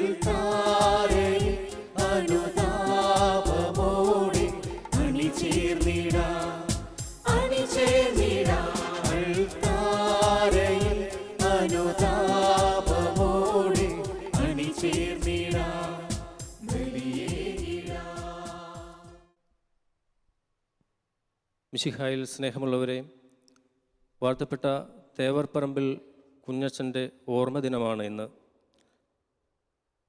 അൾത്താരയിൽ അനുതാപമോടെ അണിചേർന്നിടാം അൾത്താരയിൽ അനുതാപമോടെ അണിചേർന്നിടാം മിശിഹായിൽ സ്നേഹമുള്ളവരെ, വാഴ്ത്തപ്പെട്ട തേവർപ്പറമ്പിൽ കുഞ്ഞച്ചൻ്റെ ഓർമ്മ ദിനമാണ് ഇന്ന്.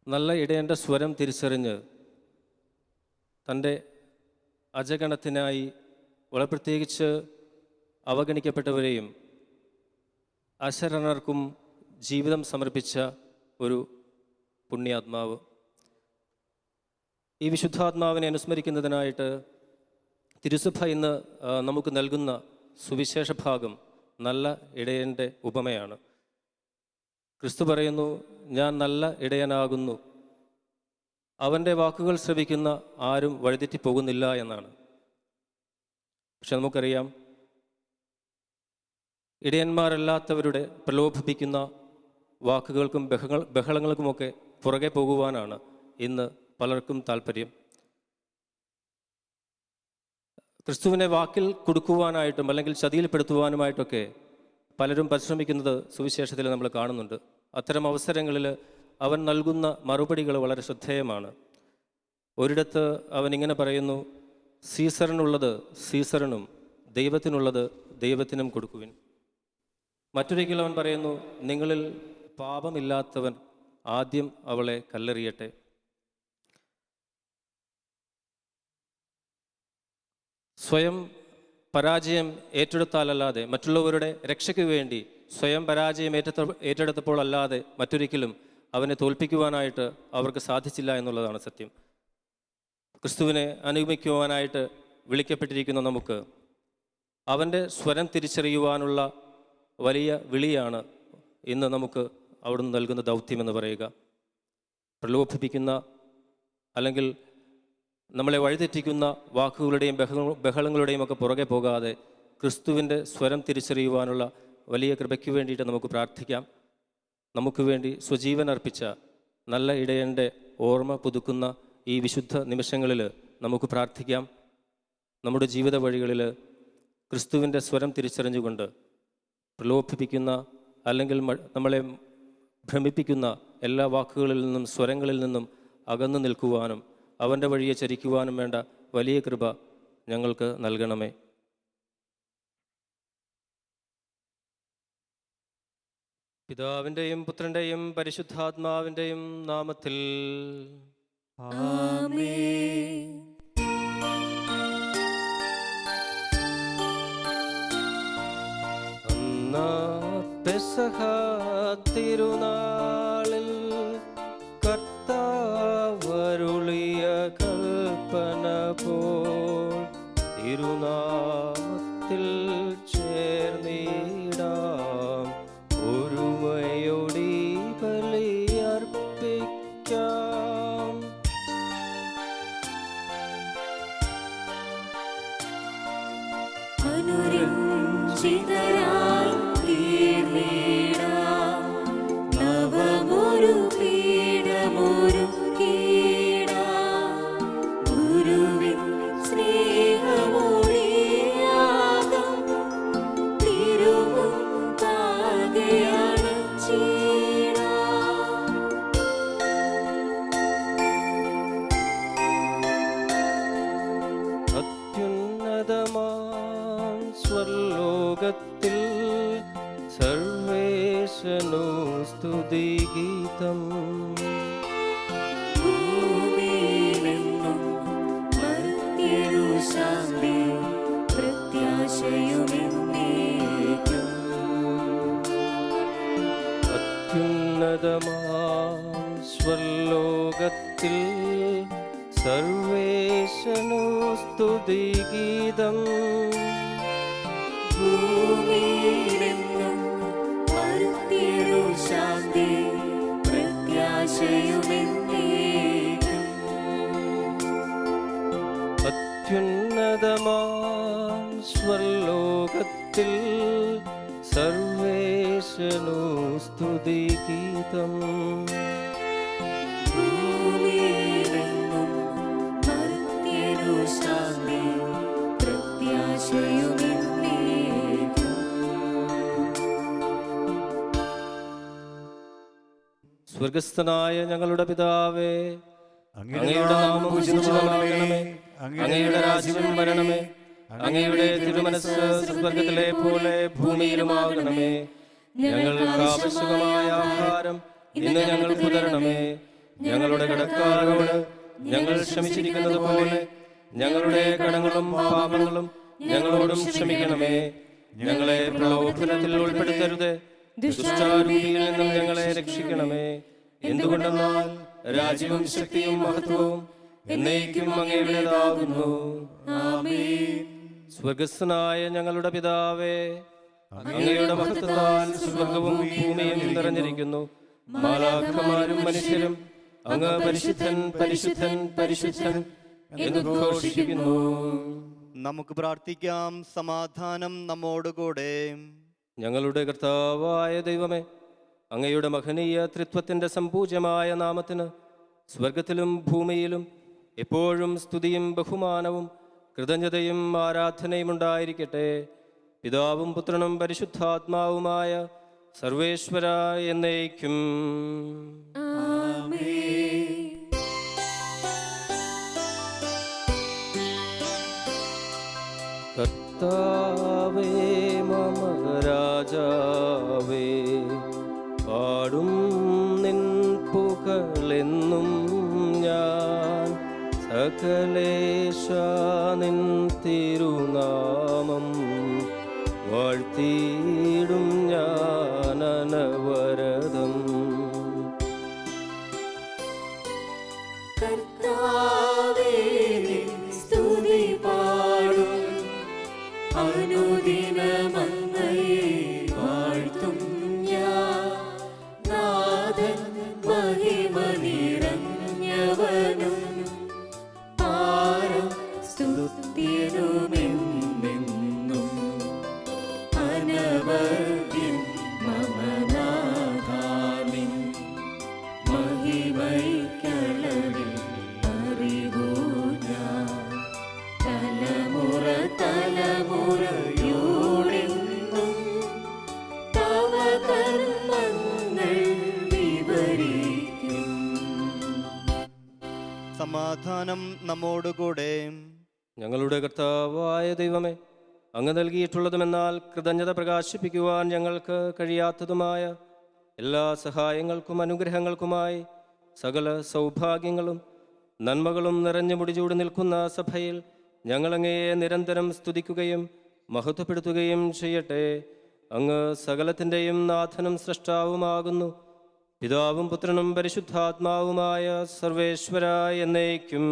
നല്ല ഇടയൻ്റെ സ്വരം തിരിച്ചറിഞ്ഞ് തൻ്റെ അജഗണത്തിനായി വളരെ പ്രത്യേകിച്ച് അവഗണിക്കപ്പെട്ടവരെയും അശരണർക്കും ജീവിതം സമർപ്പിച്ച ഒരു പുണ്യാത്മാവ്. ഈ വിശുദ്ധാത്മാവിനെ അനുസ്മരിക്കുന്നതിനായിട്ട് തിരുസഭ ഇന്ന് നമുക്ക് നൽകുന്ന സുവിശേഷ ഭാഗം നല്ല ഇടയൻ്റെ ഉപമയാണ്. ക്രിസ്തു പറയുന്നു, ഞാൻ നല്ല ഇടയനാകുന്നു, അവൻ്റെ വാക്കുകൾ ശ്രവിക്കുന്ന ആരും വഴിതെറ്റിപ്പോകുന്നില്ല എന്നാണ്. പക്ഷെ നമുക്കറിയാം, ഇടയന്മാരല്ലാത്തവരുടെ പ്രലോഭിപ്പിക്കുന്ന വാക്കുകൾക്കും ബഹളങ്ങൾക്കുമൊക്കെ പുറകെ പോകുവാനാണ് ഇന്ന് പലർക്കും താല്പര്യം. ക്രിസ്തുവിനെ വാക്കിൽ കൊടുക്കുവാനായിട്ടും അല്ലെങ്കിൽ ചതിയിൽപ്പെടുത്തുവാനുമായിട്ടൊക്കെ പലരും പരിശ്രമിക്കുന്നത് സുവിശേഷത്തിൽ നമ്മൾ കാണുന്നുണ്ട്. അത്തരം അവസരങ്ങളിൽ അവൻ നൽകുന്ന മറുപടികൾ വളരെ ശ്രദ്ധേയമാണ്. ഒരിടത്ത് അവൻ ഇങ്ങനെ പറയുന്നു, സീസറിനുള്ളത് സീസറിനും ദൈവത്തിനുള്ളത് ദൈവത്തിനും കൊടുക്കുവിൻ. മറ്റൊരിക്കൽ അവൻ പറയുന്നു, നിങ്ങളിൽ പാപമില്ലാത്തവൻ ആദ്യം അവളെ കല്ലെറിയട്ടെ. സ്വയം പരാജയം ഏറ്റെടുത്താലല്ലാതെ, മറ്റുള്ളവരുടെ രക്ഷയ്ക്ക് വേണ്ടി സ്വയം പരാജയം ഏറ്റെടുത്തപ്പോൾ അല്ലാതെ മറ്റൊരിക്കലും അവനെ തോൽപ്പിക്കുവാനായിട്ട് അവർക്ക് സാധിച്ചില്ല എന്നുള്ളതാണ് സത്യം. ക്രിസ്തുവിനെ അനുഗമിക്കുവാനായിട്ട് വിളിക്കപ്പെട്ടിരിക്കുന്ന നമുക്ക് അവൻ്റെ സ്വരം തിരിച്ചറിയുവാനുള്ള വലിയ വിളിയാണ് ഇന്ന് നമുക്ക് അവിടുന്ന് നൽകുന്ന ദൗത്യമെന്ന് പറയുക. പ്രലോഭിപ്പിക്കുന്ന അല്ലെങ്കിൽ നമ്മളെ വഴിതെറ്റിക്കുന്ന വാക്കുകളുടെയും ബഹളങ്ങളുടെയും ഒക്കെ പുറകെ പോകാതെ ക്രിസ്തുവിൻ്റെ സ്വരം തിരിച്ചറിയുവാനുള്ള വലിയ കൃപയ്ക്ക് വേണ്ടിയിട്ട് നമുക്ക് പ്രാർത്ഥിക്കാം. നമുക്ക് വേണ്ടി സ്വജീവൻ അർപ്പിച്ച നല്ല ഇടയൻ്റെ ഓർമ്മ പുതുക്കുന്ന ഈ വിശുദ്ധ നിമിഷങ്ങളിൽ നമുക്ക് പ്രാർത്ഥിക്കാം. നമ്മുടെ ജീവിത വഴികളിൽ ക്രിസ്തുവിൻ്റെ സ്വരം തിരിച്ചറിഞ്ഞുകൊണ്ട് പ്രലോഭിപ്പിക്കുന്ന അല്ലെങ്കിൽ നമ്മളെ ഭ്രമിപ്പിക്കുന്ന എല്ലാ വാക്കുകളിൽ നിന്നും സ്വരങ്ങളിൽ നിന്നും അകന്നു നിൽക്കുവാനും അവൻ്റെ വഴിയെ ചരിക്കുവാനും വേണ്ട വലിയ കൃപ ഞങ്ങൾക്ക് നൽകണമേ. പിതാവിൻ്റെയും പുത്രൻ്റെയും പരിശുദ്ധാത്മാവിൻ്റെയും നാമത്തിൽ ആമേൻ. പെസഹ തിരുനാളിൽ കർത്താവരുളിയ കൽപ്പന പോൽ തിരുനാമത്തിൽ ചേർന്നിടാം, ഒരുമയോടി ബലിയർപ്പിക്കാം. അനുരഞ്ജിതരായി തീർന്നിടാം, നവമൊരു പീഠമൊരുക്കിടാം, ഗുരുവിൻ സ്നേഹമൊഴിയാകം തിരുമുൻപാകെ അണച്ചിടാം. അത്യുന്നതമാം സ്വർലോകത്തിൽ സർവേശനു സ്തുതിഗീതം, ഭൂമിയിലെങ്ങും മർത്യനു ശാന്തി പ്രത്യാശയുമെന്നേക്കും. അത്യുന്നതമാം സ്വർലോകത്തിൽ സർവേശനു സ്തുതിഗീതം, ഭൂമിയിലെങ്ങും മർത്യനു ശാന്തി പ്രത്യാശയുമെന്നേക്കും. അത്യുന്നതമാം സ്വർലോകത്തിൽ സർവേശനു സ്തുതിഗീതം, സ്വർഗസ്ഥനായ ഞങ്ങളുടെ പിതാവേ, അങ്ങയുടെ നാമം പൂജിതമാകണമേ. അങ്ങയുടെ രാജ്യം വരണമേ. അങ്ങയുടെ തിരുമനസ്സ് സ്വർഗത്തിലെ പോലെ ഭൂമിയിലുമാകണമേ. ഞങ്ങൾക്ക് ആവശ്യമായ ആഹാരം ഇന്ന് ഞങ്ങൾക്ക് തരണമേ. ഞങ്ങളുടെ കടക്കാരോട് ഞങ്ങൾ ക്ഷമിച്ചിരിക്കുന്നത് പോലെ ഞങ്ങളുടെ കടങ്ങളും പാപങ്ങളും ഞങ്ങളോടും ക്ഷമിക്കണമേ. ഞങ്ങളെ പ്രലോഭനത്തിൽ ഉൾപ്പെടുത്തരുത്, ദുഷ്ടാരൂപിയിൽ നിന്നും ഞങ്ങളെ രക്ഷിക്കണമേ. എന്തുകൊണ്ടെന്നാൽ രാജ്യവും ശക്തിയും മഹത്വവും എന്നേക്കും അങ്ങയുടേതാകുന്നു. സ്വർഗസ്ഥനായ ഞങ്ങളുടെ പിതാവേ, അങ്ങയുടെ മഹത്വത്താൽ സ്വർഗവും ഭൂമിയും നിറഞ്ഞിരിക്കുന്നു. മാലാഖമാരും മനുഷ്യരും അങ്ങ് പരിശുദ്ധൻ പരിശുദ്ധൻ പരിശുദ്ധൻ എന്ന് ഘോഷിക്കുന്നു. നമുക്ക് പ്രാർത്ഥിക്കാം. സമാധാനം നമ്മോടുകൂടെ. ഞങ്ങളുടെ കർത്താവായ ദൈവമേ, അങ്ങയുടെ മഹനീയ ത്രിത്വത്തിന്റെ സമ്പൂജ്യമായ നാമത്തിന് സ്വർഗത്തിലും ഭൂമിയിലും എപ്പോഴും സ്തുതിയും ബഹുമാനവും കൃതജ്ഞതയും ആരാധനയും ഉണ്ടായിരിക്കട്ടെ. പിതാവും പുത്രനും പരിശുദ്ധാത്മാവുമായ സർവേശ്വര എന്നേക്കും. കർത്താവേ മമ രാജാവേ, പാടും നിൻ പുകഴെന്നും ഞാൻ. സകലേശ നിൻ തിരുനാമം വാഴ്ത്തിയിടും ഞാൻ അനവരതം. കർത്താവേ നിൻ സ്തുതി പാടും, അനുദിനമങ്ങയെ വാഴ്ത്തും ഞാൻ. നാഥൻ മഹിമ നിറഞ്ഞവനും പാരം സ്തുത്യനുമെന്നെന്നും. അനവദ്യൻ മമ നാഥാനിൻ മഹിമയ്ക്കളവിൽ അറിവൂ ഞാൻ. തലമുറ തലമുറയോടെന്നും തവ കർമ്മങ്ങൾ വിവരിക്കും. സമാധാനം നമ്മോടുകൂടെ. ഞങ്ങളുടെ കർത്താവായ ദൈവമേ, അങ്ങ് നൽകിയിട്ടുള്ളതുമെന്നാൽ കൃതജ്ഞത പ്രകാശിപ്പിക്കുവാൻ ഞങ്ങൾക്ക് കഴിയാത്തതുമായ എല്ലാ സഹായങ്ങൾക്കും അനുഗ്രഹങ്ങൾക്കുമായി സകല സൗഭാഗ്യങ്ങളും നന്മകളും നിറഞ്ഞു മുടിചൂടി നിൽക്കുന്ന സഭയിൽ ഞങ്ങളങ്ങയെ നിരന്തരം സ്തുതിക്കുകയും മഹത്വപ്പെടുത്തുകയും ചെയ്യട്ടെ. അങ്ങ് സകലത്തിൻ്റെയും നാഥനും സൃഷ്ടാവുമാകുന്നു. പിതാവും പുത്രനും പരിശുദ്ധാത്മാവുമായ സർവേശ്വര എന്നേക്കും.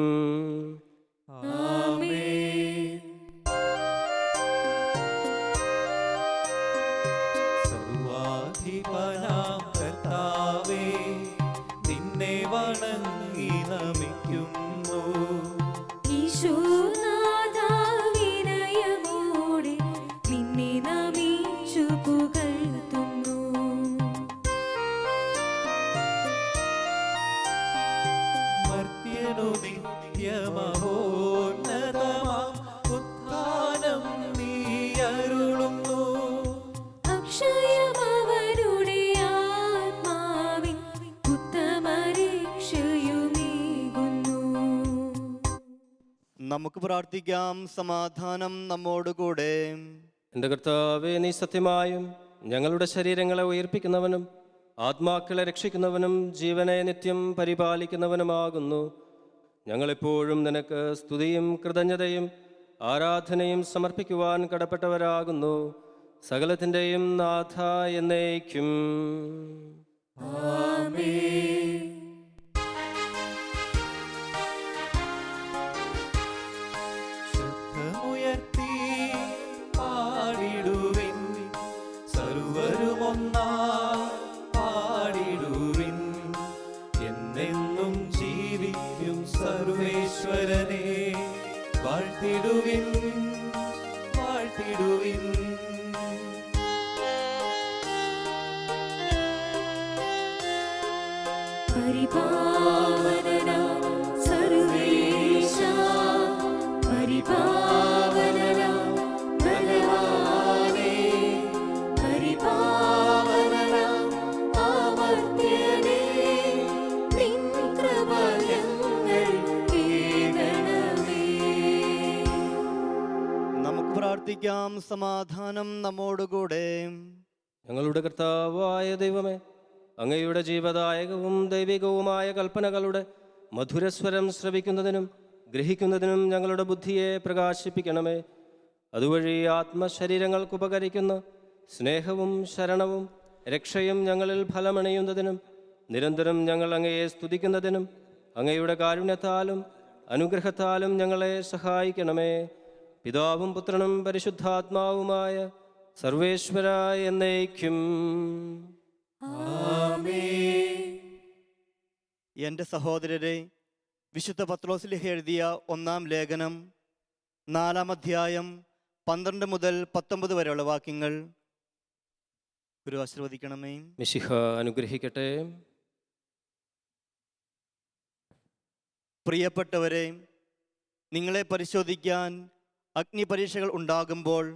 സർവാധിപനാം കർത്താവേ, നിന്നെ വണങ്ങി നമിക്കുന്നു. ഈശോനാഥാ വിനയമോടെ നിന്നെ നമിച്ചു പുകഴ്ത്തുന്നു. മർത്യനു നിത്യമഹോന്നതമാം ഉത്ഥാനം നീ അരുളുന്നു. അക്ഷയമവരുടെ ആത്മാവിൻ ഉത്തമരക്ഷയുമേകുന്നു. നമുക്ക് പ്രാർത്ഥിക്കാം. സമാധാനം നമ്മോടുകൂടെ. എൻ്റെ കർത്താവേ, നീ സത്യമായും ഞങ്ങളുടെ ശരീരങ്ങളെ ഉയർപ്പിക്കുന്നവനും ആത്മാക്കളെ രക്ഷിക്കുന്നവനും ജീവനെ നിത്യം പരിപാലിക്കുന്നവനുമാകുന്നു. ഞങ്ങളെപ്പോഴും നിനക്ക് സ്തുതിയും കൃതജ്ഞതയും ആരാധനയും സമർപ്പിക്കുവാൻ കടപ്പെട്ടവരാകുന്നു. സകലത്തിൻ്റെയും നാഥ എന്നേക്കും. ശബ്ദമുയർത്തി പാടിടുവിൻ, സർവരുമൊന്നായി പാടിടുവിൻ. എന്നെന്നും ജീവിക്കും സർവേശ്വരനെ വാഴ്ത്തിടുവിൻ, വാഴ്ത്തിടുവിൻ. പരിപാവനനാം സർവേശാ, പരിപാവനനാം ബലവാനേ, പരിപാവനനാം അമർത്യനേ, പ്രാർത്ഥിക്കാം. സമാധാനം നമ്മോടുകൂടെ. ഞങ്ങളുടെ കർത്താവായ ദൈവമേ, അങ്ങയുടെ ജീവദായകവും ദൈവികവുമായ കൽപ്പനകളുടെ മധുരസ്വരം ശ്രവിക്കുന്നതിനും ഗ്രഹിക്കുന്നതിനും ഞങ്ങളുടെ ബുദ്ധിയെ പ്രകാശിപ്പിക്കണമേ. അതുവഴി ആത്മശരീരങ്ങൾക്ക് ഉപകരിക്കുന്ന സ്നേഹവും ശരണവും രക്ഷയും ഞങ്ങളിൽ ഫലമണയുന്നതിനും നിരന്തരം ഞങ്ങൾ അങ്ങയെ സ്തുതിക്കുന്നതിനും അങ്ങയുടെ കാരുണ്യത്താലും അനുഗ്രഹത്താലും ഞങ്ങളെ സഹായിക്കണമേ. പിതാവും പുത്രനും പരിശുദ്ധാത്മാവുമായ സർവേശ്വര എന്നേക്കും. എൻ്റെ സഹോദരരെ, വിശുദ്ധ പത്രോസ്ലീഹ എഴുതിയ 1-ാം ലേഖനം 4-ാം അധ്യായം 12 മുതൽ 19 വരെയുള്ള വാക്യങ്ങൾ ഗുരു ആശീർവദിക്കണമേ. മിശിഹ അനുഗ്രഹിക്കട്ടെ. പ്രിയപ്പെട്ടവരെ, നിങ്ങളെ പരിശോധിക്കാൻ അഗ്നിപരീക്ഷകൾ ഉണ്ടാകുമ്പോൾ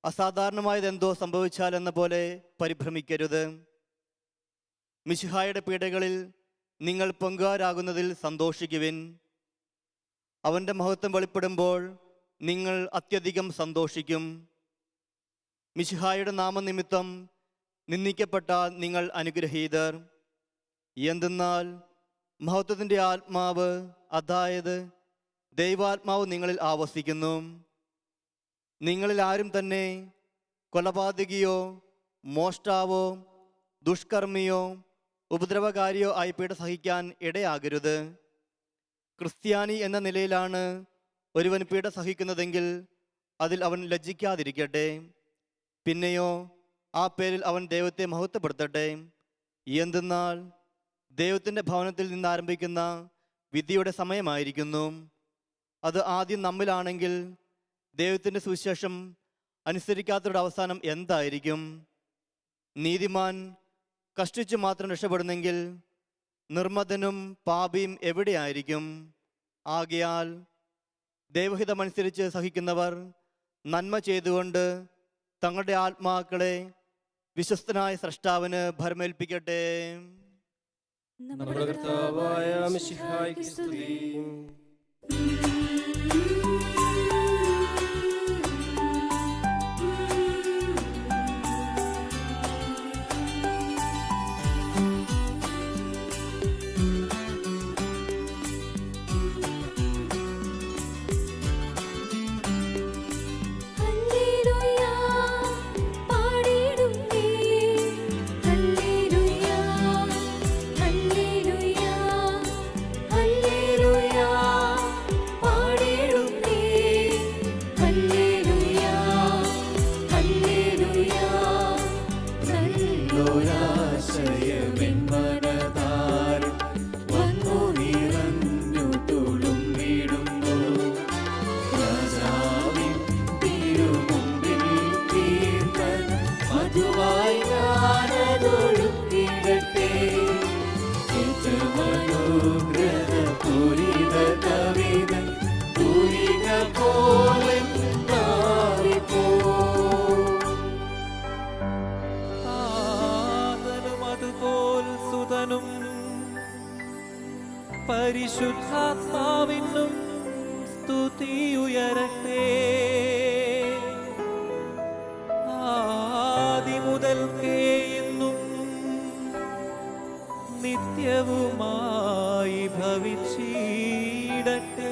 അസാധാരണമായതെന്തോ സംഭവിച്ചാലെന്ന പോലെ പരിഭ്രമിക്കരുത്. മിശിഹായുടെ പീഡകളിൽ നിങ്ങൾ പങ്കുകാരാകുന്നതിൽ സന്തോഷിക്കുവിൻ. അവൻ്റെ മഹത്വം വെളിപ്പെടുമ്പോൾ നിങ്ങൾ അത്യധികം സന്തോഷിക്കും. മിശിഹായുടെ നാമനിമിത്തം നിന്ദിക്കപ്പെട്ട നിങ്ങൾ അനുഗ്രഹീതർ. എന്തെന്നാൽ മഹത്വത്തിൻ്റെ ആത്മാവ്, അതായത് ദൈവാത്മാവ് നിങ്ങളിൽ ആവസിക്കുന്നു. നിങ്ങളിൽ ആരും തന്നെ കൊലപാതകിയോ മോഷ്ടാവോ ദുഷ്കർമ്മിയോ ഉപദ്രവകാരിയോ ആയി പീഡ സഹിക്കാൻ ഇടയാകരുത്. ക്രിസ്ത്യാനി എന്ന നിലയിലാണ് ഒരുവൻ പീഡ സഹിക്കുന്നതെങ്കിൽ അതിൽ അവൻ ലജ്ജിക്കാതിരിക്കട്ടെ. പിന്നെയോ ആ പേരിൽ അവൻ ദൈവത്തെ മഹത്വപ്പെടുത്തട്ടെ. എന്തെന്നാൽ ദൈവത്തിൻ്റെ ഭവനത്തിൽ നിന്ന് ആരംഭിക്കുന്ന വിധിയുടെ സമയമായിരിക്കുന്നു. അത് ആദ്യം നമ്മിലാണെങ്കിൽ ദൈവത്തിൻ്റെ സുവിശേഷം അനുസരിക്കാത്തവരുടെ അവസാനം എന്തായിരിക്കും? നീതിമാൻ കഷ്ടിച്ചു മാത്രം രക്ഷപ്പെടുന്നെങ്കിൽ നിർമ്മതനും പാപിയും എവിടെയായിരിക്കും? ആകയാൽ ദൈവഹിതമനുസരിച്ച് സഹിക്കുന്നവർ നന്മ ചെയ്തുകൊണ്ട് തങ്ങളുടെ ആത്മാക്കളെ വിശ്വസ്തനായ സ്രഷ്ടാവിന് ഭരമേൽപ്പിക്കട്ടെ. നമ്മുടെ കർത്താവായ മിശിഹായ്ക്ക് സ്തുതി. പരിശുദ്ധാത്മാവിനും സ്തുതിയുയരട്ടെ. ആദിമുതൽക്കേ എന്നും നിത്യവുമായി ഭവിച്ചിടട്ടെ.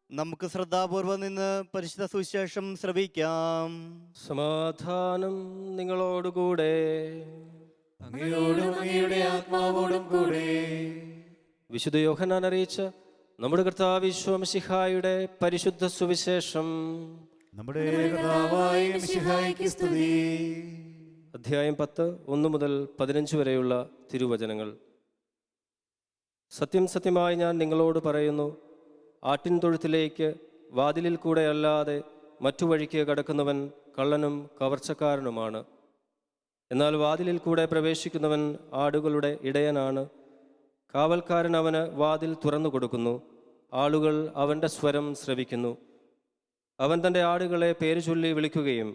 നമുക്ക് ശ്രദ്ധാപൂർവം നിന്ന് പരിശുദ്ധ സുവിശേഷം ശ്രവിക്കാം. സമാധാനം നിങ്ങളോടുകൂടെ. അങ്ങയോടും അങ്ങയുടെ ആത്മാവോടും കൂടെ. വിശുദ്ധ യോഹന്നാൻ അറിയിച്ച നമ്മുടെ കർത്താവ് ഈശോ മിശിഹായുടെ പരിശുദ്ധ സുവിശേഷം. നമ്മുടെ കർത്താവായ മിശിഹായ്ക്ക് സ്തുതി. അധ്യായം 10 1 മുതൽ 15 വരെയുള്ള തിരുവചനങ്ങൾ. സത്യം സത്യമായി ഞാൻ നിങ്ങളോട് പറയുന്നു, ആട്ടിൻ തൊഴുത്തിലേക്ക് വാതിലിൽ കൂടെ അല്ലാതെ മറ്റു വഴിക്ക് കടക്കുന്നവൻ കള്ളനും കവർച്ചക്കാരനുമാണ്. എന്നാൽ വാതിലിൽ കൂടെ പ്രവേശിക്കുന്നവൻ ആടുകളുടെ ഇടയനാണ്. കാവൽക്കാരൻ അവന് വാതിൽ തുറന്നു കൊടുക്കുന്നു. ആളുകൾ അവൻ്റെ സ്വരം ശ്രവിക്കുന്നു. അവൻ തൻ്റെ ആടുകളെ പേര് ചൊല്ലി വിളിക്കുകയും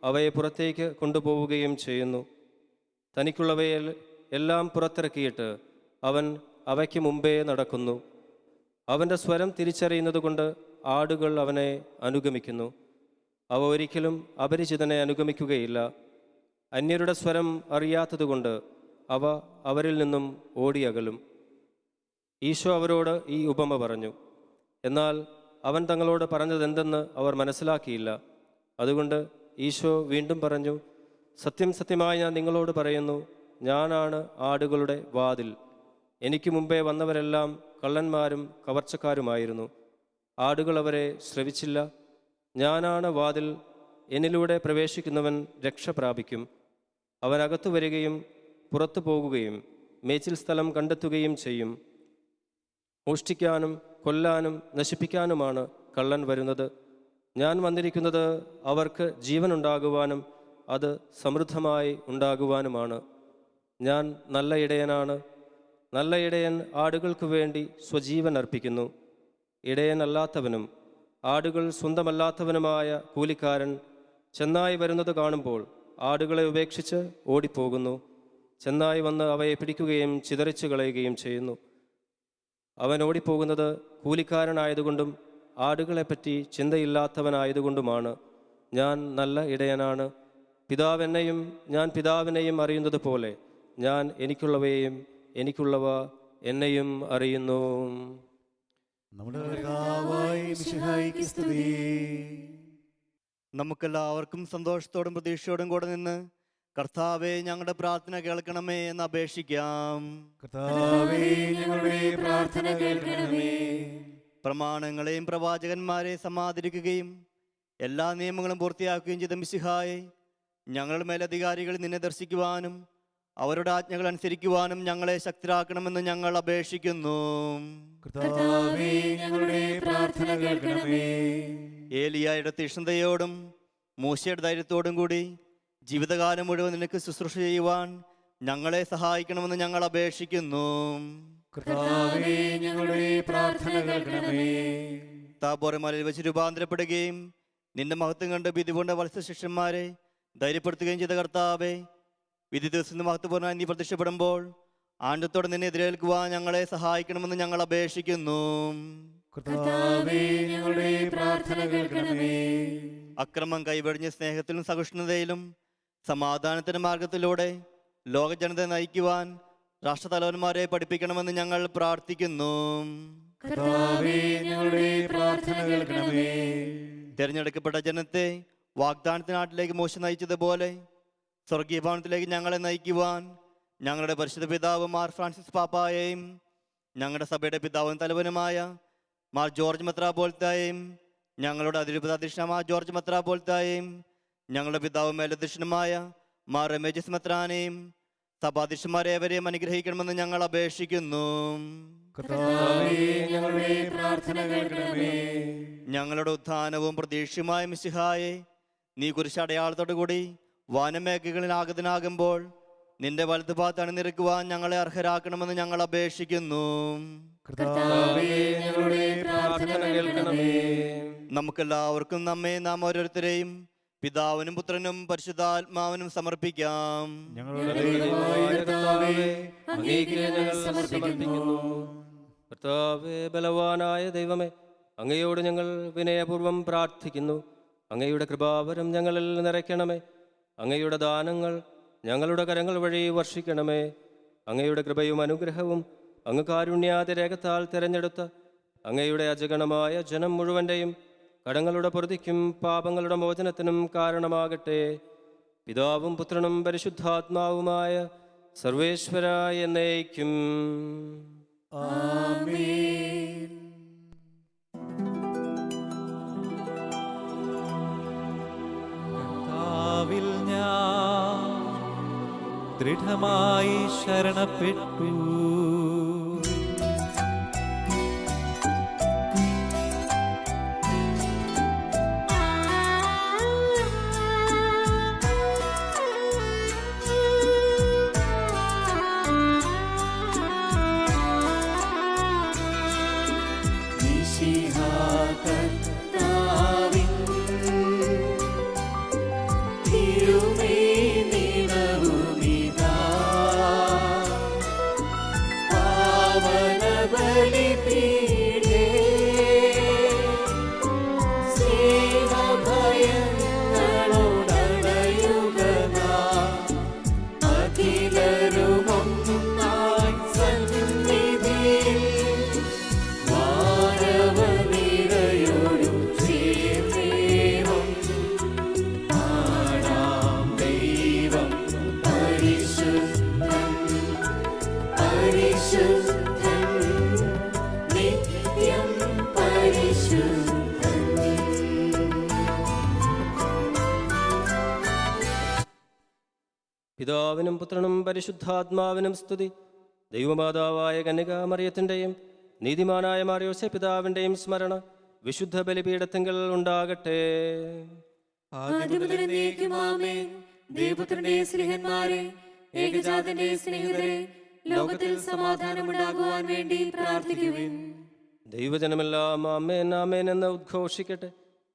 അവയെ പുറത്തേക്ക് കൊണ്ടുപോവുകയും ചെയ്യുന്നു. തനിക്കുള്ളവയെ എല്ലാം പുറത്തിറക്കിയിട്ട് അവൻ അവയ്ക്ക് മുമ്പേ നടക്കുന്നു. അവൻ്റെ സ്വരം തിരിച്ചറിയുന്നതുകൊണ്ട് ആടുകൾ അവനെ അനുഗമിക്കുന്നു. അവ ഒരിക്കലും അപരിചിതനെ അനുഗമിക്കുകയില്ല. അന്യരുടെ സ്വരം അറിയാത്തതുകൊണ്ട് അവ അവരിൽ നിന്നും ഓടിയകലും. ഈശോ അവരോട് ഈ ഉപമ പറഞ്ഞു. എന്നാൽ അവൻ തങ്ങളോട് പറഞ്ഞതെന്തെന്ന് അവർ മനസ്സിലാക്കിയില്ല. അതുകൊണ്ട് ഈശോ വീണ്ടും പറഞ്ഞു, സത്യം സത്യമായി ഞാൻ നിങ്ങളോട് പറയുന്നു, ഞാനാണ് ആടുകളുടെ വാതിൽ. എനിക്ക് മുമ്പേ വന്നവരെല്ലാം കള്ളന്മാരും കവർച്ചക്കാരുമായിരുന്നു. ആടുകൾ അവരെ ശ്രവിച്ചില്ല. ഞാനാണ് വാതിൽ. എന്നിലൂടെ പ്രവേശിക്കുന്നവൻ രക്ഷ പ്രാപിക്കും. അവൻ അകത്തു വരികയും പുറത്തു പോകുകയും മേച്ചിൽ സ്ഥലം കണ്ടെത്തുകയും ചെയ്യും. മോഷ്ടിക്കാനും കൊല്ലാനും നശിപ്പിക്കാനുമാണ് കള്ളൻ വരുന്നത്. ഞാൻ വന്നിരിക്കുന്നത് അവർക്ക് ജീവനുണ്ടാകുവാനും അത് സമൃദ്ധമായി ഉണ്ടാകുവാനുമാണ്. ഞാൻ നല്ല ഇടയനാണ്. നല്ല ഇടയൻ ആടുകൾക്ക് വേണ്ടി സ്വജീവൻ അർപ്പിക്കുന്നു. ഇടയനല്ലാത്തവനും ആടുകൾ സ്വന്തമല്ലാത്തവനുമായ കൂലിക്കാരൻ ചെന്നായി വരുന്നത് കാണുമ്പോൾ ആടുകളെ ഉപേക്ഷിച്ച് ഓടിപ്പോകുന്നു. ചെന്നായി വന്ന് അവയെ പിടിക്കുകയും ചിതറിച്ചു കളയുകയും ചെയ്യുന്നു. അവൻ ഓടിപ്പോകുന്നത് കൂലിക്കാരനായതുകൊണ്ടും ആടുകളെപ്പറ്റി ചിന്തയില്ലാത്തവനായതുകൊണ്ടുമാണ്. ഞാൻ നല്ല ഇടയനാണ്. പിതാവ് എന്നെയും ഞാൻ പിതാവിനെയും അറിയുന്നത് പോലെ ഞാൻ എനിക്കുള്ളവയെയും എനിക്കുള്ളവ എന്നെയും അറിയുന്നു. നമ്മുടെ കർത്താവായ മിശിഹായിക്ക് സ്തുതി. നമുക്കെല്ലാവർക്കും സന്തോഷത്തോടും പ്രതീക്ഷയോടും കൂടെ നിന്ന് കർത്താവെ ഞങ്ങളുടെ പ്രാർത്ഥന കേൾക്കണമേ എന്ന് അപേക്ഷിക്കാം. കർത്താവേ, ഞങ്ങളുടെ പ്രാർത്ഥന കേൾക്കണമേ. പ്രമാണങ്ങളെയും പ്രവാചകന്മാരെയും സമാദരിക്കുകയും എല്ലാ നിയമങ്ങളും പൂർത്തിയാക്കുകയും ചെയ്ത മിശിഹായെ, ഞങ്ങളുടെ മേലധികാരികൾ നിന്നെ ദർശിക്കുവാനും അവരുടെ ആജ്ഞകൾ അനുസരിക്കുവാനും ഞങ്ങളെ ശക്തരാക്കണമെന്ന് ഞങ്ങൾ അപേക്ഷിക്കുന്നു. കർത്താവേ, ഞങ്ങളുടെ പ്രാർത്ഥന കേൾക്കണമേ. ഏലിയായുടെ തീക്ഷ്ണതയോടും മൂശയുടെ ധൈര്യത്തോടും കൂടി ജീവിതകാലം മുഴുവൻ നിനക്ക് ശുശ്രൂഷ ചെയ്യുവാൻ ഞങ്ങളെ സഹായിക്കണമെന്ന് ഞങ്ങൾ അപേക്ഷിക്കുന്നു. കർത്താവേ, ഞങ്ങളുടെ പ്രാർത്ഥന കേൾക്കണമേ. താബോർ മലയിൽ വെച്ച് രൂപാന്തരപ്പെടുകയും നിന്റെ മഹത്വം കണ്ട് ഭീതി പൂണ്ട വത്സ ശിഷ്യന്മാരെ ധൈര്യപ്പെടുത്തുകയും ചെയ്ത കർത്താവേ, വിധി ദിവസം മഹത്വപൂർണ്ണമായി നീ പ്രത്യക്ഷപ്പെടുമ്പോൾ ആണ്ടത്തോടെ നിന്നെ എതിരേൽക്കുവാൻ ഞങ്ങളെ സഹായിക്കണമെന്ന് ഞങ്ങൾ അപേക്ഷിക്കുന്നു. കർത്താവേ, ഞങ്ങളുടെ പ്രാർത്ഥന കേൾക്കണമേ. അക്രമം കൈവെടിഞ്ഞ് സ്നേഹത്തിലും സഹിഷ്ണുതയിലും സമാധാനത്തിന്റെ മാർഗത്തിലൂടെ ലോക ജനതയെ നയിക്കുവാൻ രാഷ്ട്രതലവന്മാരെ പഠിപ്പിക്കണമെന്ന് ഞങ്ങൾ പ്രാർത്ഥിക്കുന്നു. കർത്താവേ, ഞങ്ങളുടെ പ്രാർത്ഥന കേൾക്കണമേ. തിരഞ്ഞെടുക്കപ്പെട്ട ജനത്തെ വാഗ്ദാനത്തിന് നാട്ടിലേക്ക് മോശ നയിച്ചതുപോലെ സ്വർഗീയ ഭവനത്തിലേക്ക് ഞങ്ങളെ നയിക്കുവാൻ ഞങ്ങളുടെ പരിശുദ്ധ പിതാവ് മാർ ഫ്രാൻസിസ് പാപ്പായെയും ഞങ്ങളുടെ സഭയുടെ പിതാവും തലവനുമായ മാർ ജോർജ് മെത്രാപ്പോലീത്തായെയും ഞങ്ങളുടെ അതിരൂപതാധ്യക്ഷനായ ജോർജ് മെത്രാപ്പോലീത്തായെയും ഞങ്ങളുടെ പിതാവ് മേലധ്യക്ഷനുമായ മാർ റമേജസ് മെത്രാനെയും സഭാധ്യക്ഷന്മാരേവരെയും അനുഗ്രഹിക്കണമെന്ന് ഞങ്ങൾ അപേക്ഷിക്കുന്നു. കർത്താവേ, ഞങ്ങളുടെ പ്രാർത്ഥന കേൾക്കണമേ. ഞങ്ങളുടെ ഉത്ഥാനവും പ്രതീക്ഷയുമായ മിശിഹായെ, നീ കുരിശടയാളത്തോടു കൂടി വാനമേഘകളിൽ ആഗതനാകുമ്പോൾ നിന്റെ വലതുഭാഗത്ത് അണിനിരക്കുവാൻ ഞങ്ങളെ അർഹരാക്കണമെന്ന് ഞങ്ങൾ അപേക്ഷിക്കുന്നു. കർത്താവേ, ഞങ്ങളുടെ പ്രാർത്ഥന കേൾക്കണമേ. നമുക്കെല്ലാവർക്കും നമ്മെ നാം ഓരോരുത്തരെയും പിതാവിനും പുത്രനും പരിശുദ്ധാത്മാവിനും സമർപ്പിക്കാം. ഞങ്ങളുടെ ദൈവമായ കർത്താവേ, അങ്ങേക്ക് ഞങ്ങൾ സമർപ്പിക്കുന്നു. കർത്താവേ, ബലവാനായ ദൈവമേ, അങ്ങയോട് ഞങ്ങൾ വിനയപൂർവ്വം പ്രാർത്ഥിക്കുന്നു. അങ്ങയുടെ കൃപാവരം ഞങ്ങളിൽ നിറയ്ക്കണമേ. അങ്ങയുടെ ദാനങ്ങൾ ഞങ്ങളുടെ കരങ്ങൾ വഴി വർഷിക്കണമേ. അങ്ങയുടെ കൃപയും അനുഗ്രഹവും അങ്ങ് കാരുണ്യാതിരേഖത്താൽ തിരഞ്ഞെടുത്ത അങ്ങയുടെ അജഗണമായ ജനം മുഴുവൻ്റെയും കടങ്ങളുടെ പൊറുതിക്കും പാപങ്ങളുടെ മോചനത്തിനും കാരണമാകട്ടെ. പിതാവും പുത്രനും പരിശുദ്ധാത്മാവുമായ സർവേശ്വര എന്നേക്കും. ആമേൻ. കർത്താവിൽ ഞാൻ ദൃഢമായി ശരണപ്പെട്ടു. പിതാവിനും പുത്രനും പരിശുദ്ധാത്മാവിനും സ്തുതി. ദൈവമാതാവായ കന്യകാമറിയത്തിൻ്റെയും നീതിമാനായ മാറിയോസെ പിതാവിൻ്റെയും സ്മരണ വിശുദ്ധ ബലിപീഠത്തിങ്കൽ ഉണ്ടാകട്ടെ. ആദ്യം മുതൽ എന്നേക്കും ആമേൻ. ദൈവപുത്രന്റെ സ്നേഹന്മാരെ, ഏകജാതന്റെ സ്നേഹിതരെ, ലോകത്തിൽ സമാധാനമുണ്ടാകുവാൻ വേണ്ടി പ്രാർത്ഥിക്കുവിൻ. ദൈവജനമെല്ലാം ആമേൻ ആമേൻ എന്ന് ഉദ്ഘോഷിക്കട്ടെ.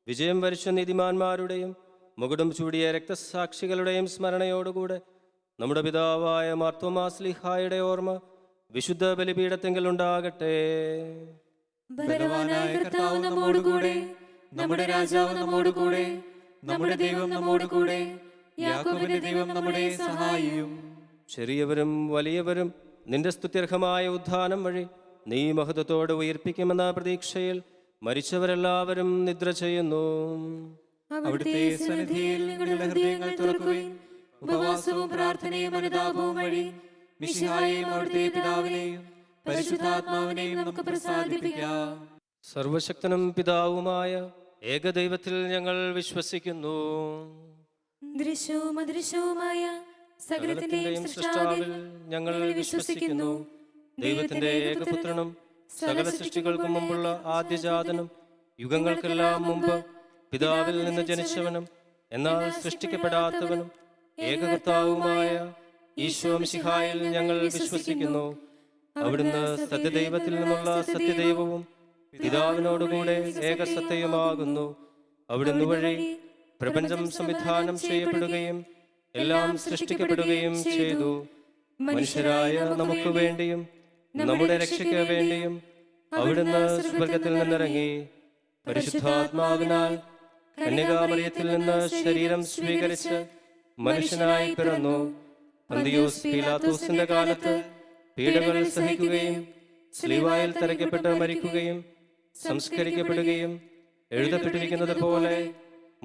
വിജയം വരിച്ച നീതിമാന്മാരുടെയും മുകുടം ചൂടിയ രക്തസാക്ഷികളുടെയും സ്മരണയോടുകൂടെ നമ്മുടെ പിതാവായ മാർത്തോമാസ്ലിഹായുടെ ഓർമ്മ വിശുദ്ധ ബലിപീഠത്തിങ്കൽ ഉണ്ടാകട്ടെ. ബലവാനായ കർത്താവ് നമ്മോടുകൂടെ, നമ്മുടെ രാജാവ് നമ്മോടുകൂടെ, നമ്മുടെ ദൈവം നമ്മോടുകൂടെ, യാക്കോബിന്റെ ദൈവം നമ്മുടെ സഹായിയും. ചെറിയവരും വലിയവരും നിന്റെ സ്തുത്യർഹമായ ഉദ്ധാനം വഴി നീ മഹത്വത്തോടെ ഉയർപ്പിക്കുമെന്ന പ്രതീക്ഷയിൽ മരിച്ചവരെല്ലാവരും നിദ്ര ചെയ്യുന്നു. അവിടുത്തെ സന്നിധിയിൽ നിങ്ങളുടെ ഹൃദയങ്ങൾ തുറക്കുകയും ഉപവാസവും പ്രാർത്ഥനയും അനുതാപവും വഴി മിശിഹായെയും അവിടുത്തെ പിതാവിനെയും പരിശുദ്ധാത്മാവിനെയും നമുക്ക് പ്രസാദിപ്പിക്കാം. സർവശക്തനും പിതാവുമായ ഏകദൈവത്തിൽ ഞങ്ങൾ വിശ്വസിക്കുന്നു. ദൃശ്യവും അദൃശ്യവുമായ സകലത്തിന്റെയും സൃഷ്ടാവിൽ ഞങ്ങൾ വിശ്വസിക്കുന്നു. ദൈവത്തിന്റെ ഏകപുത്രനും സകല സൃഷ്ടികൾക്കും മുമ്പുള്ള ആദ്യജാതനും യുഗങ്ങൾക്കെല്ലാം മുമ്പ് പിതാവിൽ നിന്ന് ജനിച്ചവനും എന്നാൽ സൃഷ്ടിക്കപ്പെടാത്തവനും ഏകകർത്താവുമായ ഈശോ മിശിഹായിൽ ഞങ്ങൾ വിശ്വസിക്കുന്നു. അവിടുന്ന് സത്യദൈവത്തിൽ നിന്നുള്ള സത്യദൈവവും പിതാവിനോടുകൂടെ ഏകസത്യമാകുന്നു. അവിടുന്ന് വഴി പ്രപഞ്ചം സംവിധാനം ചെയ്യപ്പെടുകയും എല്ലാം സൃഷ്ടിക്കപ്പെടുകയും ചെയ്തു. മനുഷ്യരായ നമുക്ക് വേണ്ടിയും നമ്മുടെ രക്ഷയ്ക്ക് വേണ്ടിയും അവിടുന്ന് സ്വർഗത്തിൽ നിന്നിറങ്ങി പരിശുദ്ധാത്മാവിനാൽ കന്യകാമറിയത്തിൽ നിന്ന് ശരീരം സ്വീകരിച്ച് മനുഷ്യനായി പിറന്നു. പന്തിയോസ് പീലാത്തോസിന്റെ കാലത്ത് പീഡകൾ സഹിക്കുകയും സ്ലീവായിൽ തറയ്ക്കപ്പെട്ട് മരിക്കുകയും സംസ്കരിക്കപ്പെടുകയും എഴുതപ്പെട്ടിരിക്കുന്നത് പോലെ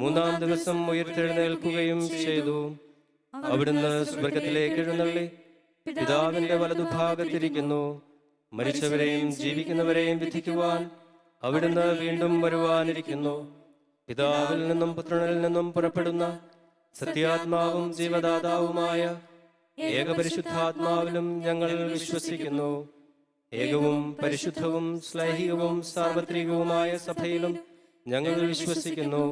മൂന്നാം ദിവസം ഉയർത്തെഴുന്നേൽക്കുകയും ചെയ്തു. അവിടുന്ന് സ്വർഗത്തിലേക്ക് എഴുന്നള്ളി പിതാവിന്റെ വലതുഭാഗത്തിരിക്കുന്നു. മരിച്ചവരെയും ജീവിക്കുന്നവരെയും വിധിക്കുവാൻ അവിടുന്ന് വീണ്ടും വരുവാനിരിക്കുന്നു. പിതാവിൽ നിന്നും പുത്രനിൽ നിന്നും പുറപ്പെടുന്ന സത്യാത്മാവും ജീവദാതാവുമായ ഏകപരിശുദ്ധാത്മാവിലും ഞങ്ങൾ വിശ്വസിക്കുന്നു. ഏകവും പരിശുദ്ധവും ശ്ലൈഹികവും സാർവത്രികവുമായ സഭയിലും ഞങ്ങൾ വിശ്വസിക്കുന്നു.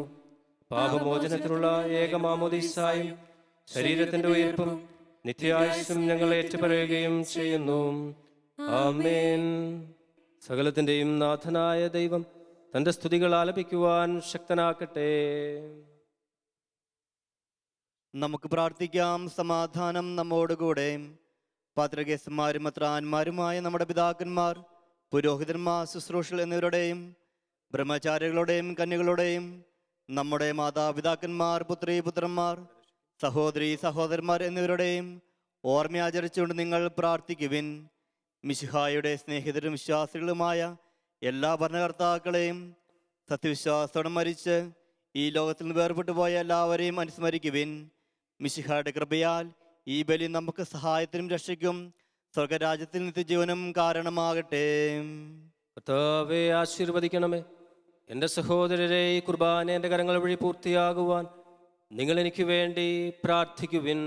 പാപമോചനത്തിനുള്ള ഏകമാമോദീസായും ശരീരത്തിന്റെ ഉയർപ്പും നിത്യായുസ്സും ഞങ്ങൾ ഏറ്റുപറയുകയും ചെയ്യുന്നു. ആമേൻ. സകലത്തിന്റെയും നാഥനായ ദൈവം തന്റെ സ്തുതികൾ ആലപിക്കുവാൻ ശക്തനാക്കട്ടെ. നമുക്ക് പ്രാർത്ഥിക്കാം. സമാധാനം നമ്മോടുകൂടെ. പാത്രകേസന്മാരും മെത്രാന്മാരുമായ നമ്മുടെ പിതാക്കന്മാർ, പുരോഹിതന്മാർ, ശുശ്രൂഷകൾ എന്നിവരുടെയും ബ്രഹ്മചാരികളുടെയും കന്യകളുടെയും നമ്മുടെ മാതാപിതാക്കന്മാർ, പുത്രി പുത്രന്മാർ, സഹോദരി സഹോദരന്മാർ എന്നിവരുടെയും ഓർമ്മയാചരിച്ചുകൊണ്ട് നിങ്ങൾ പ്രാർത്ഥിക്കുവിൻ. മിശിഹായുടെ സ്നേഹിതരും വിശ്വാസികളുമായ എല്ലാ ഭരണകർത്താക്കളെയും സത്യവിശ്വാസത്തോടെ മരിച്ച് ഈ ലോകത്തിൽ നിന്ന് വേർപെട്ടു പോയ എല്ലാവരെയും അനുസ്മരിക്കുവിൻ. മിശിഹായുടെ കൃപയാൽ ഈ ബലി നമുക്ക് സഹായത്തിനും രക്ഷയ്ക്കും സ്വർഗരാജ്യത്തിൽ നിത്യജീവനും കാരണമാകട്ടെ. കർത്താവേ, ആശീർവദിക്കണമേ. എൻ്റെ സഹോദരരെ, ഈ കുർബാന എൻ്റെ കരങ്ങൾ വഴി പൂർത്തിയാകുവാൻ നിങ്ങൾ എനിക്ക് വേണ്ടി പ്രാർത്ഥിക്കുവിൻ.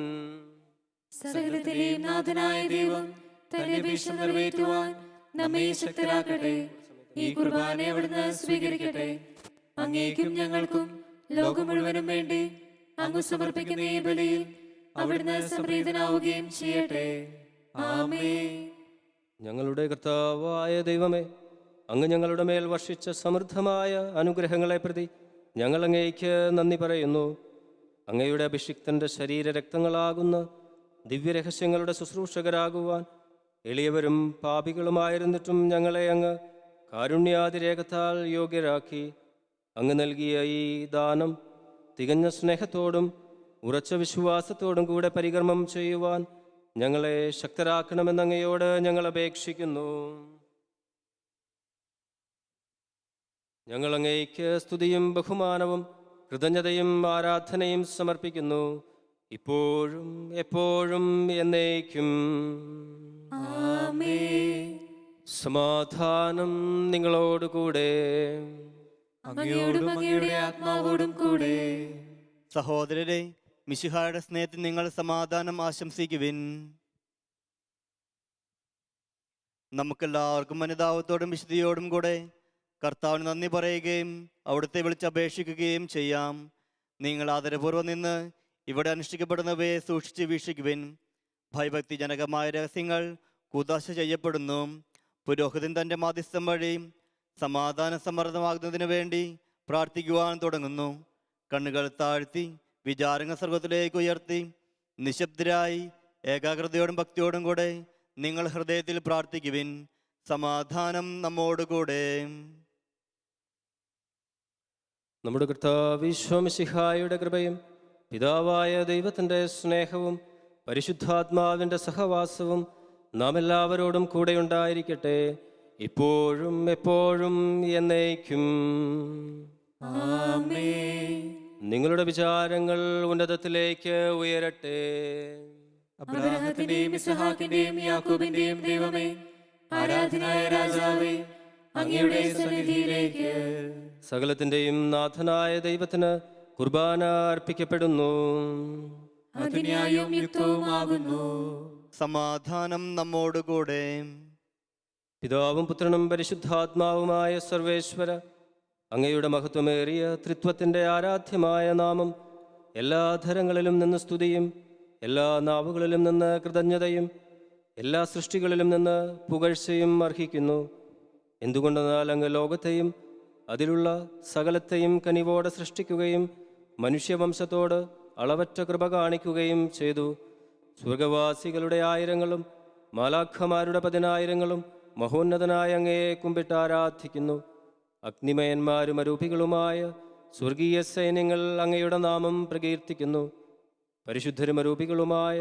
സകലത്തിലെയും നാഥനായ ദൈവം തന്റെ ഭീഷണം നിറവേറ്റുവാൻ നമ്മെ ശക്തരാക്കട്ടെ. ഈ കുർബാന അവിടുന്ന് സ്വീകരിക്കട്ടെ. അങ്ങേക്കും ഞങ്ങൾക്കും ലോകം മുഴുവനും വേണ്ടി അങ്ങ് സമർപ്പിക്കുന്ന ഈ ബലിയിൽ അവിടുന്ന് സംപ്രീതനാവുകയും ചെയ്യട്ടെ. ആമേൻ. ഞങ്ങളുടെ കർത്താവായ ദൈവമേ, അങ്ങ് ഞങ്ങളുടെ മേൽ വർഷിച്ച സമൃദ്ധമായ അനുഗ്രഹങ്ങളെ പ്രതി ഞങ്ങൾ അങ്ങേക്ക് നന്ദി പറയുന്നു. അങ്ങയുടെ അഭിഷിക്തന്റെ ശരീരരക്തങ്ങളാകുന്ന ദിവ്യരഹസ്യങ്ങളുടെ ശുശ്രൂഷകരാകുവാൻ എളിയവരും പാപികളുമായിരുന്നിട്ടും ഞങ്ങളെ അങ്ങ് കാരുണ്യാതിരേകത്താൽ യോഗ്യരാക്കി. അങ്ങ് നൽകിയ ഈ ദാനം തികഞ്ഞ സ്നേഹത്തോടും ഉറച്ച വിശ്വാസത്തോടും കൂടെ പരികർമ്മം ചെയ്യുവാൻ ഞങ്ങളെ ശക്തരാക്കണമെന്ന് അങ്ങയോട് ഞങ്ങൾ അപേക്ഷിക്കുന്നു. ഞങ്ങൾ അങ്ങേക്ക് സ്തുതിയും ബഹുമാനവും കൃതജ്ഞതയും ആരാധനയും സമർപ്പിക്കുന്നു, ഇപ്പോഴും എപ്പോഴും എന്നേക്കും. ആമേൻ. സമാധാനം നിങ്ങളോടുകൂടെ. അങ്ങയോടും അങ്ങയുടെ ആത്മാവോടും കൂടെ. സഹോദരരെ, മിശിഹായുടെ സ്നേഹത്തിൽ നിങ്ങൾ സമാധാനം ആശംസിക്കുവിൻ. നമുക്കെല്ലാവർക്കും അനുതാപത്തോടും വിശുദ്ധിയോടും കൂടെ കർത്താവിന് നന്ദി പറയുകയും അവിടുത്തെ വിളിച്ചപേക്ഷിക്കുകയും ചെയ്യാം. നിങ്ങൾ ആദരപൂർവ്വം നിന്ന് ഇവിടെ അനുഷ്ഠിക്കപ്പെടുന്നവയെ സൂക്ഷിച്ച് വീക്ഷിക്കുവിൻ. ഭയഭക്തിജനകമായ രഹസ്യങ്ങൾ കൂദാശ ചെയ്യപ്പെടുന്നു. പുരോഹിതൻ തൻ്റെ മാധ്യസ്ഥം വഴി സമാധാന സമ്മർദ്ദമാകുന്നതിന് വേണ്ടി പ്രാർത്ഥിക്കുവാൻ തുടങ്ങുന്നു. കണ്ണുകൾ താഴ്ത്തി വിചാരങ്ങൾ സ്വർഗത്തിലേക്ക് ഉയർത്തി നിശബ്ദരായി ഏകാഗ്രതയോടും ഭക്തിയോടും കൂടെ നിങ്ങൾ ഹൃദയത്തിൽ പ്രാർത്ഥിക്കുവിൻ. സമാധാനം നമ്മോടുകൂടെ. നമ്മുടെ കർത്താവ് ഈശോ മിശിഹായുടെ കൃപയും പിതാവായ ദൈവത്തിൻ്റെ സ്നേഹവും പരിശുദ്ധാത്മാവിൻ്റെ സഹവാസവും നാം എല്ലാവരോടും കൂടെയുണ്ടായിരിക്കട്ടെ, ഇപ്പോഴും എപ്പോഴും എന്നേക്കും. നിങ്ങളുടെ വിചാരങ്ങൾ ഉന്നതത്തിലേക്ക് ഉയരട്ടെ. അബ്രാഹത്തിന്റെയും ഇസ്ഹാക്കിന്റെയും യാക്കോബിന്റെയും ദൈവമേ, ആരാധനായ രാജാവേ, അങ്ങയുടെ സന്നിധിയിലേക്ക് സകലത്തിൻ്റെയും നാഥനായ ദൈവത്തിന് കുർബാന അർപ്പിക്കപ്പെടുന്നു. അത് ന്യായവും യുക്തവുമാകുന്നു. സമാധാനം നമ്മോടുകൂടെ. പിതാവും പുത്രനും പരിശുദ്ധാത്മാവുമായ സർവേശ്വര, അങ്ങയുടെ മഹത്വമേറിയ ത്രിത്വത്തിൻ്റെ ആരാധ്യമായ നാമം എല്ലാ ധരങ്ങളിലും നിന്ന് സ്തുതിയും എല്ലാ നാവുകളിലും നിന്ന് കൃതജ്ഞതയും എല്ലാ സൃഷ്ടികളിലും നിന്ന് പുകഴ്ചയും അർഹിക്കുന്നു. എന്തുകൊണ്ടെന്നാൽ അങ്ങ് ലോകത്തെയും അതിലുള്ള സകലത്തെയും കനിവോടെ സൃഷ്ടിക്കുകയും മനുഷ്യവംശത്തോട് അളവറ്റ കൃപ കാണിക്കുകയും ചെയ്തു. സ്വർഗവാസികളുടെ ആയിരങ്ങളും മാലാഖമാരുടെ 10,000-ങ്ങളും മഹോന്നതനായ അങ്ങയെ കുമ്പിട്ട് ആരാധിക്കുന്നു. അഗ്നിമയന്മാരും അരൂപികളുമായ സ്വർഗീയ സൈന്യങ്ങൾ അങ്ങയുടെ നാമം പ്രകീർത്തിക്കുന്നു. പരിശുദ്ധരും അരൂപികളുമായ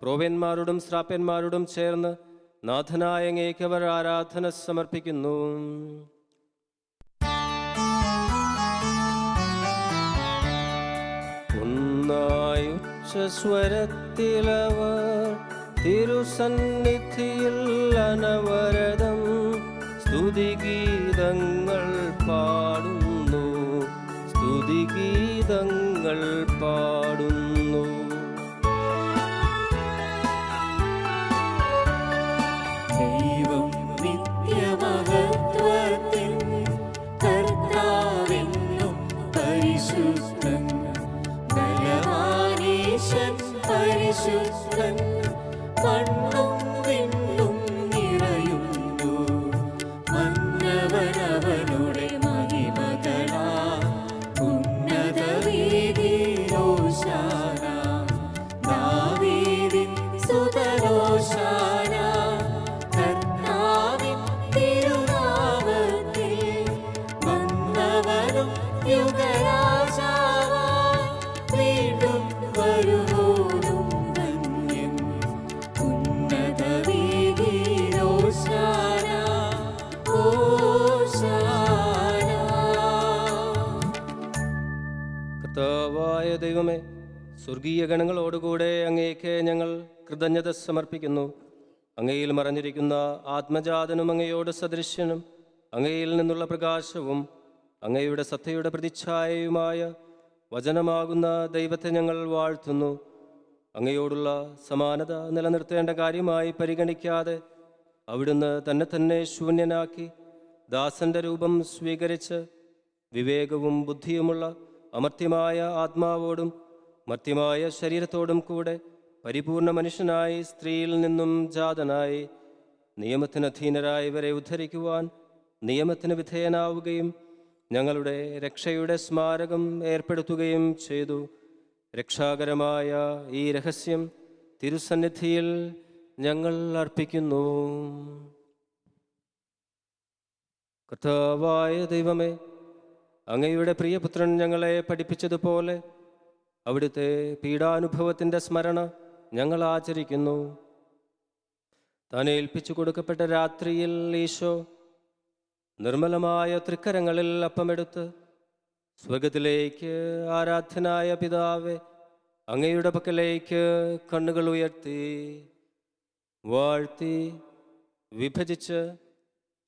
ക്രോവ്യന്മാരോടും ശ്രാപ്യന്മാരോടും ചേർന്ന് നാഥനായ അങ്ങേക്ക് അവർ ആരാധന സമർപ്പിക്കുന്നു. ഒന്നായി ഉച്ചസ്വരത്തിലവർ തിരുസന്നിധിയിൽ അനവരതം സ്തുതിഗീതങ്ങൾ പാടുന്നു, സ്തുതിഗീതങ്ങൾ പാടുന്നു. ദൈവം നിത്യമഹത്വത്തിൻ കർത്താവെന്നും പരിശുദ്ധൻ, ബലവാനീശൻ പരിശുദ്ധൻ, മണ്ണും വിണ്ണും നിറയുന്നു. മന്നവനവനുടെ മഹിമകളാ ഉന്നത വീതിയിലോശാന, ദാവീദിൻ സുതനോശാന. കർത്താവിൻ തിരുനാമത്തിൽ വന്നവനും യുഗരാജാവായി വീണ്ടും വരുവോനും ധന്യൻ. ഉന്നത വീതിയിലോശാന, ഓശാന. കർത്താവായ ദൈവമേ, സ്വർഗീയ ഗണങ്ങളോടുകൂടെ അങ്ങേക്ക് ഞങ്ങൾ കൃതജ്ഞത സമർപ്പിക്കുന്നു. അങ്ങയിൽ മറഞ്ഞിരിക്കുന്ന ആത്മജാതനും അങ്ങയോട് സദൃശ്യനും അങ്ങയിൽ നിന്നുള്ള പ്രകാശവും അങ്ങയുടെ സത്തയുടെ പ്രതിച്ഛായയുമായ വചനമാകുന്ന ദൈവത്തെ ഞങ്ങൾ വാഴ്ത്തുന്നു. അങ്ങയോടുള്ള സമാനത നിലനിർത്തേണ്ട കാര്യമായി പരിഗണിക്കാതെ അവിടുന്ന് തന്നെ ശൂന്യനാക്കി ദാസന്റെ രൂപം സ്വീകരിച്ച് വിവേകവും ബുദ്ധിയുമുള്ള അമർത്യമായ ആത്മാവോടും മർത്യമായ ശരീരത്തോടും കൂടെ പരിപൂർണ മനുഷ്യനായി സ്ത്രീയിൽ നിന്നും ജാതനായി നിയമത്തിന് അധീനരായവരെ ഉദ്ധരിക്കുവാൻ നിയമത്തിന് വിധേയനാവുകയും ഞങ്ങളുടെ രക്ഷയുടെ സ്മാരകം ഏർപ്പെടുത്തുകയും ചെയ്തു. രക്ഷാകരമായ ഈ രഹസ്യം തിരുസന്നിധിയിൽ ഞങ്ങൾ അർപ്പിക്കുന്നു. കർത്താവായ ദൈവമേ, അങ്ങയുടെ പ്രിയപുത്രൻ ഞങ്ങളെ പഠിപ്പിച്ചതുപോലെ അവിടുത്തെ പീഡാനുഭവത്തിൻ്റെ സ്മരണ ഞങ്ങൾ ആചരിക്കുന്നു. താൻ ഏൽപ്പിച്ചു കൊടുക്കപ്പെട്ട രാത്രിയിൽ ഈശോ നിർമ്മലമായ തൃക്കരങ്ങളിൽ അപ്പമെടുത്ത് സ്വർഗത്തിലേക്ക് ആരാധ്യനായ പിതാവേ, അങ്ങയുടെ പക്കലേക്ക് കണ്ണുകൾ ഉയർത്തി വാഴ്ത്തി വിഭജിച്ച്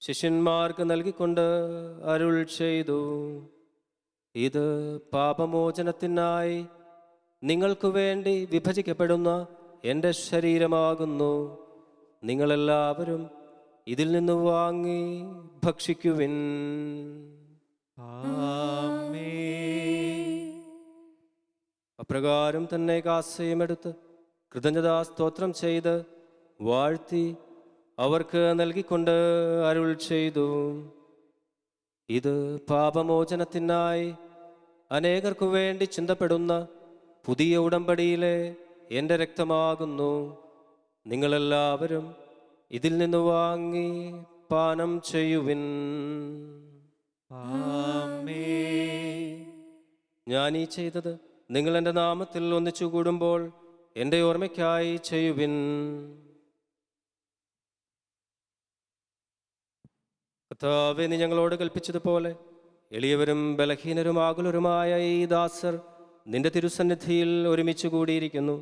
ശിഷ്യന്മാർക്ക് നൽകിക്കൊണ്ട് അരുൾ ചെയ്തു: ഇത് പാപമോചനത്തിനായി നിങ്ങൾക്കു വേണ്ടി വിഭജിക്കപ്പെടുന്ന എൻ്റെ ശരീരമാകുന്നു. നിങ്ങളെല്ലാവരും ഇതിൽ നിന്ന് വാങ്ങി ഭക്ഷിക്കുവിൻ. അപ്രകാരം തന്നെ കാസയുമെടുത്ത് കൃതജ്ഞതാ സ്തോത്രം ചെയ്ത് വാഴ്ത്തി അവർക്ക് നൽകിക്കൊണ്ട് അരുൾ ചെയ്തു, ഇത് പാപമോചനത്തിനായി അനേകർക്കു വേണ്ടി ചിന്തപ്പെടുന്ന പുതിയ ഉടമ്പടിയിലെ എൻ്റെ രക്തമാകുന്നു. നിങ്ങളെല്ലാവരും ഇതിൽ നിന്ന് വാങ്ങി പാനം ചെയ്യുവിൻ. ഞാനീ ചെയ്തത് നിങ്ങൾ എൻ്റെ നാമത്തിൽ ഒന്നിച്ചു കൂടുമ്പോൾ എൻ്റെ ഓർമ്മയ്ക്കായി ചെയ്യുവിൻ. കർത്താവേ, നീ ഞങ്ങളോട് കൽപ്പിച്ചതുപോലെ എളിയവരും ബലഹീനരും ആകുലരുമായ ഈ ദാസർ നിന്റെ തിരുസന്നിധിയിൽ ഒരുമിച്ച് കൂടിയിരിക്കുന്നു.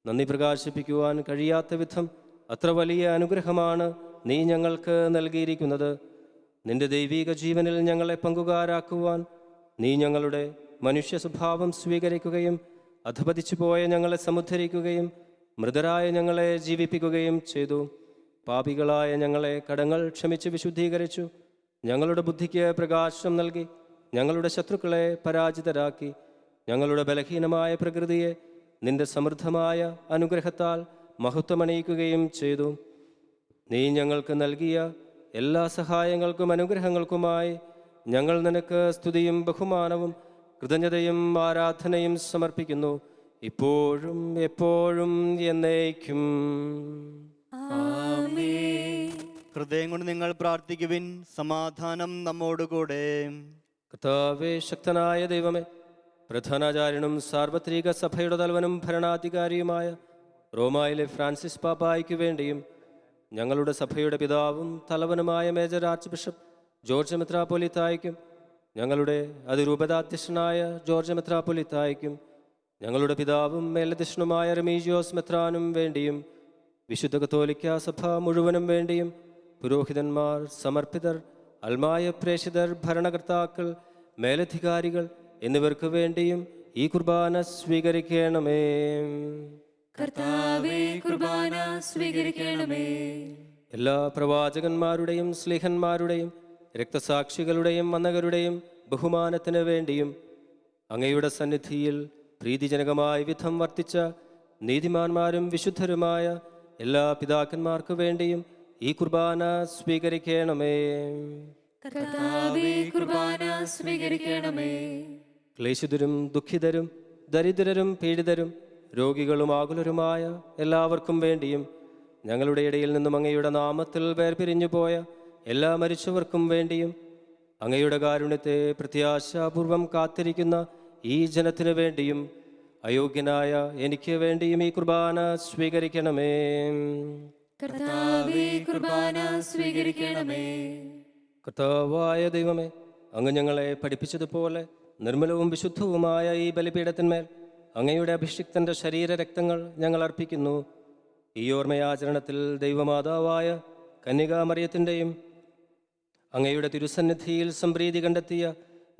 നന്ദി പ്രകാശിപ്പിക്കുവാൻ കഴിയാത്ത വിധം അത്ര വലിയ അനുഗ്രഹമാണ് നീ ഞങ്ങൾക്ക് നൽകിയിരിക്കുന്നത്. നിന്റെ ദൈവീക ജീവനിൽ ഞങ്ങളെ പങ്കുകാരാക്കുവാൻ നീ ഞങ്ങളുടെ മനുഷ്യ സ്വഭാവം സ്വീകരിക്കുകയും അധപതിച്ചു പോയ ഞങ്ങളെ സമുദ്ധരിക്കുകയും മൃതരായ ഞങ്ങളെ ജീവിപ്പിക്കുകയും ചെയ്തു. പാപികളായ ഞങ്ങളെ കടങ്ങൾ ക്ഷമിച്ച് വിശുദ്ധീകരിച്ചു. ഞങ്ങളുടെ ബുദ്ധിക്ക് പ്രകാശം നൽകി ഞങ്ങളുടെ ശത്രുക്കളെ പരാജിതരാക്കി. ഞങ്ങളുടെ ബലഹീനമായ പ്രകൃതിയെ നിന്റെ സമൃദ്ധമായ അനുഗ്രഹത്താൽ മഹത്വമണിയിക്കുകയും ചെയ്തു. നീ ഞങ്ങൾക്ക് നൽകിയ എല്ലാ സഹായങ്ങൾക്കും അനുഗ്രഹങ്ങൾക്കുമായി ഞങ്ങൾ നിനക്ക് സ്തുതിയും ബഹുമാനവും കൃതജ്ഞതയും ആരാധനയും സമർപ്പിക്കുന്നു, ഇപ്പോഴും എപ്പോഴും എന്നേക്കും. ഹൃദയം കൊണ്ട് നിങ്ങൾ പ്രാർത്ഥിക്കുവിൻ. സമാധാനം നമ്മോടുകൂടെ. കർത്താവേ, ശക്തനായ ദൈവമേ, പ്രധാനാചാര്യനും സാർവത്രിക സഭയുടെ തലവനും ഭരണാധികാരിയുമായ റോമായിലെ ഫ്രാൻസിസ് പാപ്പായ്ക്ക് വേണ്ടിയും ഞങ്ങളുടെ സഭയുടെ പിതാവും തലവനുമായ മേജർ ആർച്ച് ബിഷപ്പ് ജോർജ് മെത്രാപ്പൊലീത്തായ്ക്കും ഞങ്ങളുടെ അതിരൂപതാധ്യക്ഷനായ ജോർജ് മെത്രാപ്പൊലീത്തായ്ക്കും ഞങ്ങളുടെ പിതാവും മേലധ്യക്ഷനുമായ റെമീജിയോസ് മെത്രാനും വേണ്ടിയും വിശുദ്ധ കത്തോലിക്ക സഭ മുഴുവനും വേണ്ടിയും പുരോഹിതന്മാർ, സമർപ്പിതർ, അൽമായ പ്രേഷിതർ, ഭരണകർത്താക്കൾ, മേലധികാരികൾ എന്നിവർക്ക് വേണ്ടിയും ഈ കുർബാന സ്വീകരിക്കണമേ. കർത്താവേ, കുർബാന സ്വീകരിക്കണമേ. എല്ലാ പ്രവാചകന്മാരുടെയും സ്ലീഹന്മാരുടെയും രക്തസാക്ഷികളുടെയും വന്ദകരുടെയും ബഹുമാനത്തിന് വേണ്ടിയും അങ്ങയുടെ സന്നിധിയിൽ പ്രീതിജനകമായ വിധം വർത്തിച്ച നീതിമാന്മാരും വിശുദ്ധരുമായ എല്ലാ പിതാക്കന്മാർക്ക് വേണ്ടിയും ഈ കുർബാന സ്വീകരിക്കണമേ. കർത്താവേ, കുർബാന സ്വീകരിക്കണമേ. ക്ലേശിതരും ദുഃഖിതരും ദരിദ്രരും പീഡിതരും രോഗികളും ആകുലരുമായ എല്ലാവർക്കും വേണ്ടിയും ഞങ്ങളുടെ ഇടയിൽ നിന്നും അങ്ങയുടെ നാമത്തിൽ വേർപിരിഞ്ഞു പോയ എല്ലാ മരിച്ചവർക്കും വേണ്ടിയും അങ്ങയുടെ കാരുണ്യത്തെ പ്രത്യാശാപൂർവം കാത്തിരിക്കുന്ന ഈ ജനത്തിനു വേണ്ടിയും അയോഗ്യനായ എനിക്ക് വേണ്ടിയും ഈ കുർബാന സ്വീകരിക്കണമേ. കർത്താവേ, കുർബാന സ്വീകരിക്കണമേ. കർത്താവായ ദൈവമേ, അങ്ങ് ഞങ്ങളെ പഠിപ്പിച്ചതുപോലെ നിർമ്മലവും വിശുദ്ധവുമായ ഈ ബലിപീഠത്തിന്മേൽ അങ്ങയുടെ അഭിഷിക്തന്റെ ശരീരരക്തങ്ങൾ ഞങ്ങൾ അർപ്പിക്കുന്നു. ഈ ഓർമ്മയാചരണത്തിൽ ദൈവമാതാവായ കന്യകാമറിയത്തിൻ്റെയും അങ്ങയുടെ തിരുസന്നിധിയിൽ സംപ്രീതി കണ്ടെത്തിയ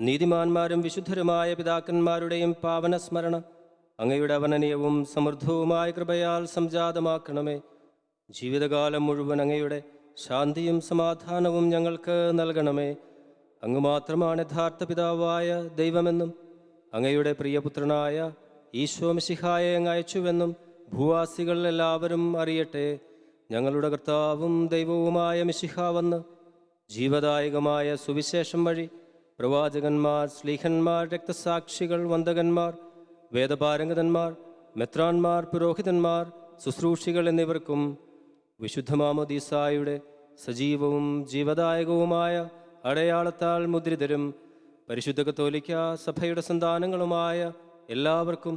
നീതിമാന്മാരും വിശുദ്ധരുമായ പിതാക്കന്മാരുടെയും പാവന സ്മരണ അങ്ങയുടെ അവനനീയവും സമൃദ്ധവുമായ കൃപയാൽ സംജാതമാക്കണമേ. ജീവിതകാലം മുഴുവൻ അങ്ങയുടെ ശാന്തിയും സമാധാനവും ഞങ്ങൾക്ക് നൽകണമേ. അങ്ങ് മാത്രമാണ് യഥാർത്ഥ പിതാവായ ദൈവമെന്നും അങ്ങയുടെ പ്രിയപുത്രനായ ഈശോ മിശിഹായെ അങ്ങ് അയച്ചുവെന്നും ഭൂവാസികൾ എല്ലാവരും അറിയട്ടെ. ഞങ്ങളുടെ കർത്താവും ദൈവവുമായ മിശിഹ വന്ന് ജീവദായകമായ സുവിശേഷം വഴി പ്രവാചകന്മാർ, സ്ലീഹന്മാർ, രക്തസാക്ഷികൾ, വന്ദകന്മാർ, വേദപാരംഗതന്മാർ, മെത്രാന്മാർ, പുരോഹിതന്മാർ, ശുശ്രൂഷികൾ എന്നിവർക്കും വിശുദ്ധ മാമോദീസായുടെ സജീവവും ജീവദായകവുമായ അടയാളത്താൽ മുദ്രിതരും പരിശുദ്ധ കത്തോലിക്ക സഭയുടെ സന്താനങ്ങളുമായ എല്ലാവർക്കും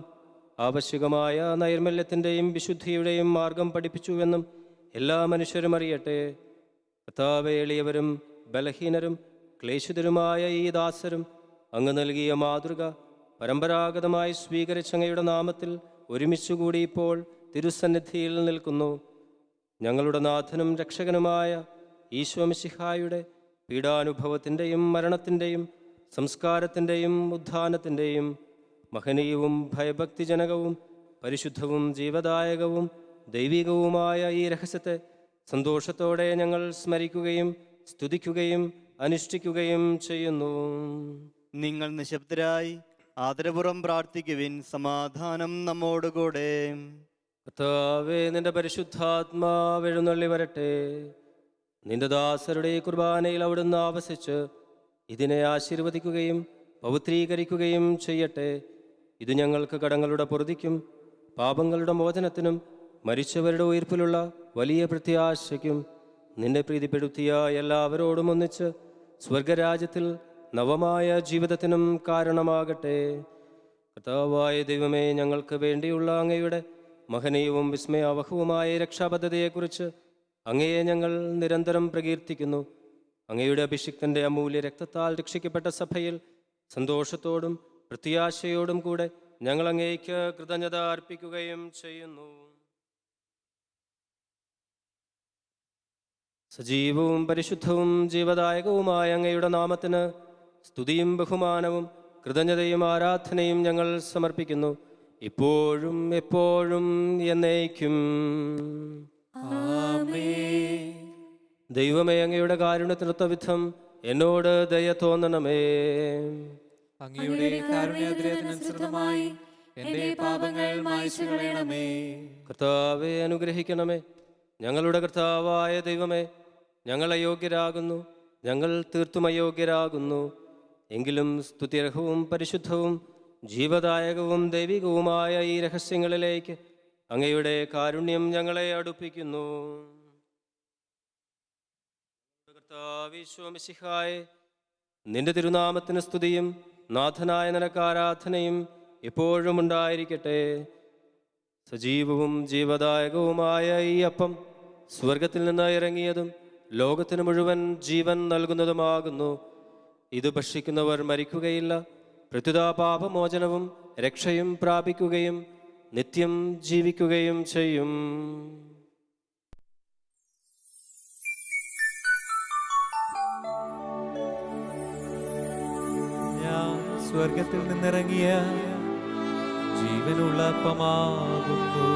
ആവശ്യകമായ നൈർമല്യത്തിൻ്റെയും വിശുദ്ധിയുടെയും മാർഗം പഠിപ്പിച്ചുവെന്നും എല്ലാ മനുഷ്യരും അറിയട്ടെ. കർത്താവേ, എളിയവരും ബലഹീനരും ക്ലേശിതരുമായ ഈ ദാസരും അങ്ങ് നൽകിയ മാതൃക പരമ്പരാഗതമായി സ്വീകരിച്ച അങ്ങയുടെ നാമത്തിൽ ഒരുമിച്ചുകൂടി ഇപ്പോൾ തിരുസന്നിധിയിൽ നിൽക്കുന്നു. ഞങ്ങളുടെ നാഥനും രക്ഷകനുമായ ഈശോ മിശിഹായുടെ പീഡാനുഭവത്തിൻ്റെയും മരണത്തിൻ്റെയും സംസ്കാരത്തിൻ്റെയും ഉത്ഥാനത്തിൻ്റെയും മഹനീയവും ഭയഭക്തിജനകവും പരിശുദ്ധവും ജീവദായകവും ദൈവികവുമായ ഈ രഹസ്യത്തെ സന്തോഷത്തോടെ ഞങ്ങൾ സ്മരിക്കുകയും സ്തുതിക്കുകയും അനുഷ്ഠിക്കുകയും ചെയ്യുന്നു. നിങ്ങൾ നിശബ്ദരായി ആദരപൂർവ്വം പ്രാർത്ഥിക്കുവിൻ. സമാധാനം നമ്മോടുകൂടെ. കർത്താവേ, നിന്റെ പരിശുദ്ധാത്മാവ് എഴുന്നള്ളി വരട്ടെ. നിന്റെ ദാസരുടെ ഈ കുർബാനയിൽ അവിടുന്ന് ആവസിച്ച് ഇതിനെ ആശീർവദിക്കുകയും പവിത്രീകരിക്കുകയും ചെയ്യട്ടെ. ഇത് ഞങ്ങൾക്ക് കടങ്ങളുടെ പൊറുതിക്കും പാപങ്ങളുടെ മോചനത്തിനും മരിച്ചവരുടെ ഉയിർപ്പിലുള്ള വലിയ പ്രത്യാശയ്ക്കും നിന്നെ പ്രീതിപ്പെടുത്തിയ എല്ലാവരോടും ഒന്നിച്ച് സ്വർഗരാജ്യത്തിൽ നവമായ ജീവിതത്തിനും കാരണമാകട്ടെ. കർത്താവായ ദൈവമേ, ഞങ്ങൾക്ക് വേണ്ടിയുള്ള അങ്ങയുടെ മഹനീയവും വിസ്മയാവഹവുമായ രക്ഷാപദ്ധതിയെക്കുറിച്ച് അങ്ങയെ ഞങ്ങൾ നിരന്തരം പ്രകീർത്തിക്കുന്നു. അങ്ങയുടെ അഭിഷിക്തന്റെ അമൂല്യ രക്തത്താൽ രക്ഷിക്കപ്പെട്ട സഭയിൽ സന്തോഷത്തോടും പ്രത്യാശയോടും കൂടെ ഞങ്ങൾ അങ്ങേക്ക് കൃതജ്ഞത അർപ്പിക്കുകയും ചെയ്യുന്നു. സജീവവും പരിശുദ്ധവും ജീവദായകവുമായ അങ്ങയുടെ നാമത്തിന് സ്തുതിയും ബഹുമാനവും കൃതജ്ഞതയും ആരാധനയും ഞങ്ങൾ സമർപ്പിക്കുന്നു, ഇപ്പോഴും എപ്പോഴും എന്നേക്കും. ദൈവമേ, അങ്ങയുടെ കാരുണ്യത്തിനൊത്ത വിധം എന്നോട് ദയ തോന്നണമേ. അങ്ങയുടെ കാരുണ്യാതിരേകമനുസൃതമായി എന്റെ പാപങ്ങൾ മായ്ച്ചു കളയണമേ. കർത്താവെ, അനുഗ്രഹിക്കണമേ. ഞങ്ങളുടെ കർത്താവായ ദൈവമേ, ഞങ്ങൾ അയോഗ്യരാകുന്നു, ഞങ്ങൾ തീർത്തും അയോഗ്യരാകുന്നു. എങ്കിലും സ്തുത്യർഹവും പരിശുദ്ധവും ജീവദായകവും ദൈവികവുമായ ഈ രഹസ്യങ്ങളിലേക്ക് അങ്ങയുടെ കാരുണ്യം ഞങ്ങളെ അടുപ്പിക്കുന്നു. കർത്താവീശോമിശിഹായേ, നിന്റെ തിരുനാമത്തിന് സ്തുതിയും നാഥനായ നിനക്ക് ആരാധനയും എപ്പോഴും ഉണ്ടായിരിക്കട്ടെ. സജീവവും ജീവദായകവുമായ ഈ അപ്പം സ്വർഗത്തിൽ നിന്ന് ഇറങ്ങിയതും ലോകത്തിന് മുഴുവൻ ജീവൻ നൽകുന്നതുമാകുന്നു. ഇത് ഭക്ഷിക്കുന്നവർ മരിക്കുകയില്ല, പ്രത്യുത പാപമോചനവും രക്ഷയും പ്രാപിക്കുകയും നിത്യം ജീവിക്കുകയും ചെയ്യും. ഞാൻ സ്വർഗത്തിൽ നിന്നിറങ്ങിയ ജീവനുള്ള അപ്പമാകുന്നു.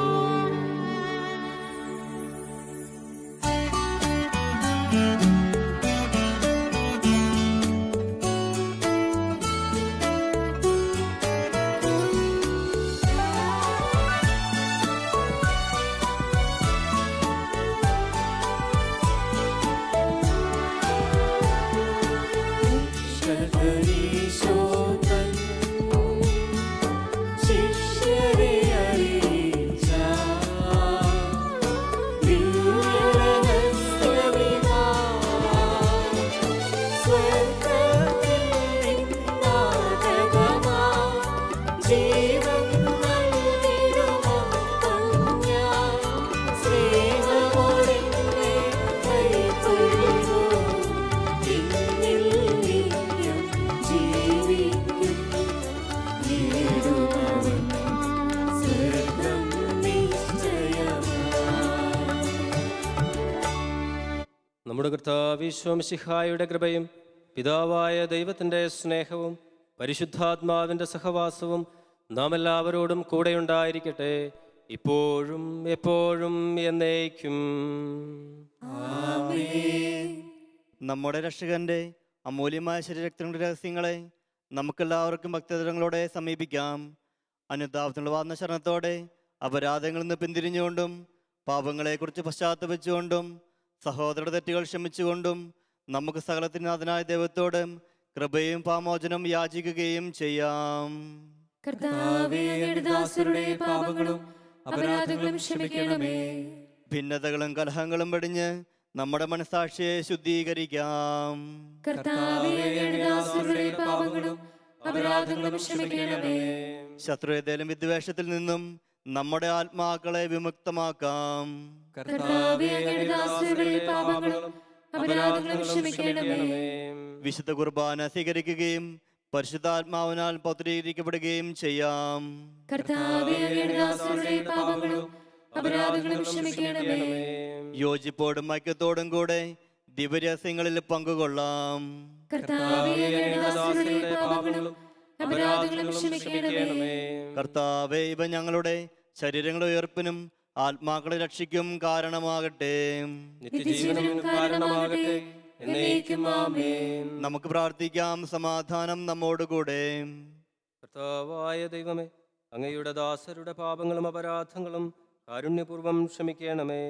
നമ്മുടെ കർത്താവീശോമിശിഹായുടെ കൃപയും പിതാവായ ദൈവത്തിൻ്റെ സ്നേഹവും പരിശുദ്ധാത്മാവിൻ്റെ സഹവാസവും നാം എല്ലാവരോടും കൂടെയുണ്ടായിരിക്കട്ടെ, ഇപ്പോഴും എപ്പോഴും എന്നേക്കും. നമ്മുടെ രക്ഷകന്റെ അമൂല്യമായ ശരീരരക്തങ്ങളുടെ രഹസ്യങ്ങളെ നമുക്കെല്ലാവർക്കും ഭക്തജനങ്ങളോടെ സമീപിക്കാം. അനുതാപത്തിനുള്ള വാദന ശരണത്തോടെ അപരാധങ്ങളിൽ നിന്ന് പിന്തിരിഞ്ഞുകൊണ്ടും പാപങ്ങളെക്കുറിച്ച് പശ്ചാത്തപിച്ചുകൊണ്ടും സഹോദരരുടെ തെറ്റുകൾ ക്ഷമിച്ചുകൊണ്ടും നമുക്ക് സകലത്തിനാഥനായ ദൈവത്തോട് കൃപയും പാമോചനം യാചിക്കുകയും ചെയ്യാം. കർത്താവേ, അങ്ങയുടെ ദാസരുടെ പാപങ്ങളും അപരാധങ്ങളും ക്ഷമിക്കണമേ. ഭിന്നതകളും കലഹങ്ങളും വെടിഞ്ഞ് നമ്മുടെ മനസാക്ഷിയെ ശുദ്ധീകരിക്കാം. കർത്താവേ, അങ്ങയുടെ ദാസരുടെ പാപങ്ങളും അപരാധങ്ങളും ക്ഷമിക്കണമേ. ശത്രുതയിലും വിദ്വേഷത്തിൽ നിന്നും നമ്മുടെ ആത്മാക്കളെ വിമുക്തമാക്കാം. കർത്താവേ, അങ്ങയുടെ ദാസരുടെ പാപങ്ങളും അപരാധങ്ങളും ക്ഷമിക്കണമേ. വിശുദ്ധ കുർബാന സ്വീകരിക്കുകയും പരിശുദ്ധാത്മാവിനാൽ പൗത്രീകരിക്കപ്പെടുകയും ചെയ്യാം. കർത്താവേ, അങ്ങയുടെ ദാസരുടെ പാപങ്ങളും അപരാധങ്ങളും ക്ഷമിക്കണമേ. യോജിപ്പോടും ഐക്യത്തോടും കൂടെ ദിവ്യരഹസ്യങ്ങളിൽ പങ്കുകൊള്ളാം. കർത്താവേ, അങ്ങയുടെ ദാസരുടെ പാപങ്ങളും അപരാധങ്ങളും ക്ഷമിക്കണമേ. കർത്താവേ, ഇവ ഞങ്ങളുടെ ശരീരങ്ങളുടെ ഉയർപ്പിനും ആത്മാക്കളെ രക്ഷിക്കും കാരണമാകട്ടെ. നിത്യജീവനും കാരണമാകട്ടെ. എന്നേക്കും ആമേൻ. നമുക്ക് പ്രാർത്ഥിക്കാം. സമാധാനം നമ്മോടുകൂടെ. കർത്താവായ ദൈവമേ, അങ്ങയുടെ ദാസരുടെ പാപങ്ങളും അപരാധങ്ങളും കാരുണ്യപൂർവ്വം ക്ഷമിക്കണമേ.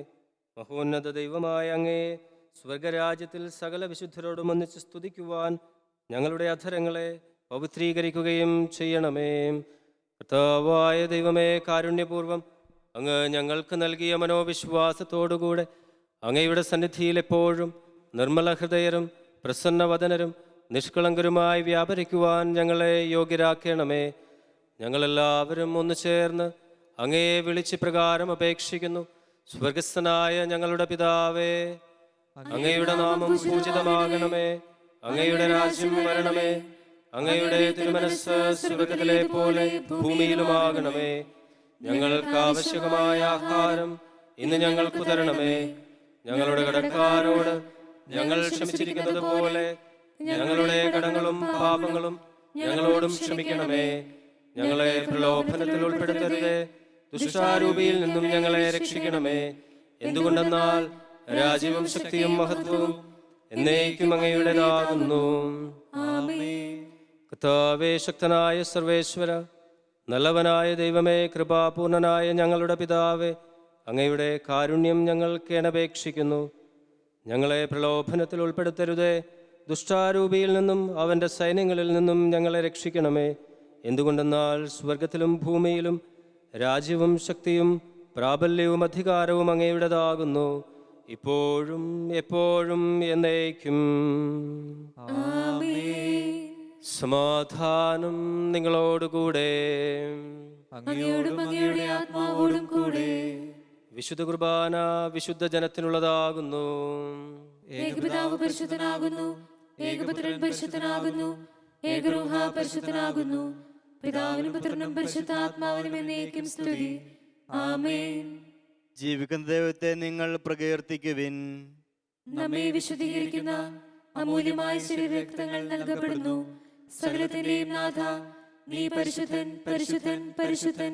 മഹോന്നത ദൈവമായ അങ്ങയെ സ്വർഗരാജ്യത്തിൽ സകല വിശുദ്ധരോടും ഒന്നിച്ച് സ്തുതിക്കുവാൻ ഞങ്ങളുടെ അധരങ്ങളെ പവിത്രീകരിക്കുകയും ചെയ്യണമേ. കർത്താവായ ദൈവമേ, കാരുണ്യപൂർവ്വം അങ്ങ് ഞങ്ങൾക്ക് നൽകിയ മനോവിശ്വാസത്തോടുകൂടെ അങ്ങയുടെ സന്നിധിയിൽ എപ്പോഴും നിർമ്മല ഹൃദയരും പ്രസന്നവദനരും നിഷ്കളങ്കരുമായി വ്യാപരിക്കുവാൻ ഞങ്ങളെ യോഗ്യരാക്കണമേ. ഞങ്ങളെല്ലാവരും ഒന്നു ചേർന്ന് അങ്ങയെ വിളിച്ച് പ്രകാരം അപേക്ഷിക്കുന്നു. സ്വർഗസ്ഥനായ ഞങ്ങളുടെ പിതാവേ, അങ്ങയുടെ നാമം പൂജിതമാകണമേ. അങ്ങയുടെ രാജ്യം വരണമേ. അങ്ങയുടെ തിരുമനസ്സ് സ്വർഗത്തിലെ പോലെ ഭൂമിയിലുമാകണമേ. ഞങ്ങൾക്ക് ആവശ്യമായ ആഹാരം ഇന്ന് ഞങ്ങൾക്ക് തരണമേ. ഞങ്ങളുടെ കടക്കാരോട് ഞങ്ങൾ ക്ഷമിച്ചിരിക്കുന്നത് പോലെ ഞങ്ങളുടെ കടങ്ങളും പാപങ്ങളും ഞങ്ങളോടും ക്ഷമിക്കണമേ. ഞങ്ങളെ പ്രലോഭനത്തിൽ ഉൾപ്പെടുത്തരുതേ, ദുഷ്ടാരൂപിയിൽ നിന്നും ഞങ്ങളെ രക്ഷിക്കണമേ. എന്തുകൊണ്ടെന്നാൽ രാജ്യവും ശക്തിയും മഹത്വവും എന്നേക്കും അങ്ങയുടേതാകുന്നു. കർത്താവേ, ശക്തനായ സർവേശ്വര, നല്ലവനായ ദൈവമേ, കൃപാപൂർണനായ ഞങ്ങളുടെ പിതാവേ, അങ്ങയുടെ കാരുണ്യം ഞങ്ങൾ കേണപേക്ഷിക്കുന്നു. ഞങ്ങളെ പ്രലോഭനത്തിൽ ഉൾപ്പെടുത്തരുതേ, ദുഷ്ടാരൂപിയിൽ നിന്നും അവൻ്റെ സൈന്യങ്ങളിൽ നിന്നും ഞങ്ങളെ രക്ഷിക്കണമേ. എന്തുകൊണ്ടെന്നാൽ സ്വർഗത്തിലും ഭൂമിയിലും രാജ്യവും ശക്തിയും പ്രാബല്യവും അധികാരവും അങ്ങയുടേതാകുന്നു, ഇപ്പോഴും എപ്പോഴും എന്നേക്കും. സമാധാനം നിങ്ങളോടുകൂടെ. അങ്ങയോടും അങ്ങയുടെ ആത്മാവോടും കൂടെ. വിശുദ്ധ കുർബാന വിശുദ്ധ ജനത്തിനുള്ളതാകുന്നു. ഏകപിതാവ് പരിശുദ്ധനാകുന്നു, ഏകപുത്രൻ പരിശുദ്ധനാകുന്നു, ഏകരൂഹ പരിശുദ്ധനാകുന്നു. പിതാവിനും പുത്രനും പരിശുദ്ധാത്മാവിനും എന്നേക്കും സ്തുതി. ആമേൻ. ജീവിക്കുന്ന ദൈവത്തെ നിങ്ങൾ പ്രകീർത്തിക്കുവിൻ. നമ്മെ വിശുദ്ധീകരിക്കുന്ന അമൂല്യമായ ശരീരരക്തങ്ങൾ നൽകപ്പെടുന്നു. സകലത്തിന്റെയും നാഥ, നീ പരിശുദ്ധൻ, പരിശുദ്ധൻ, പരിശുദ്ധൻ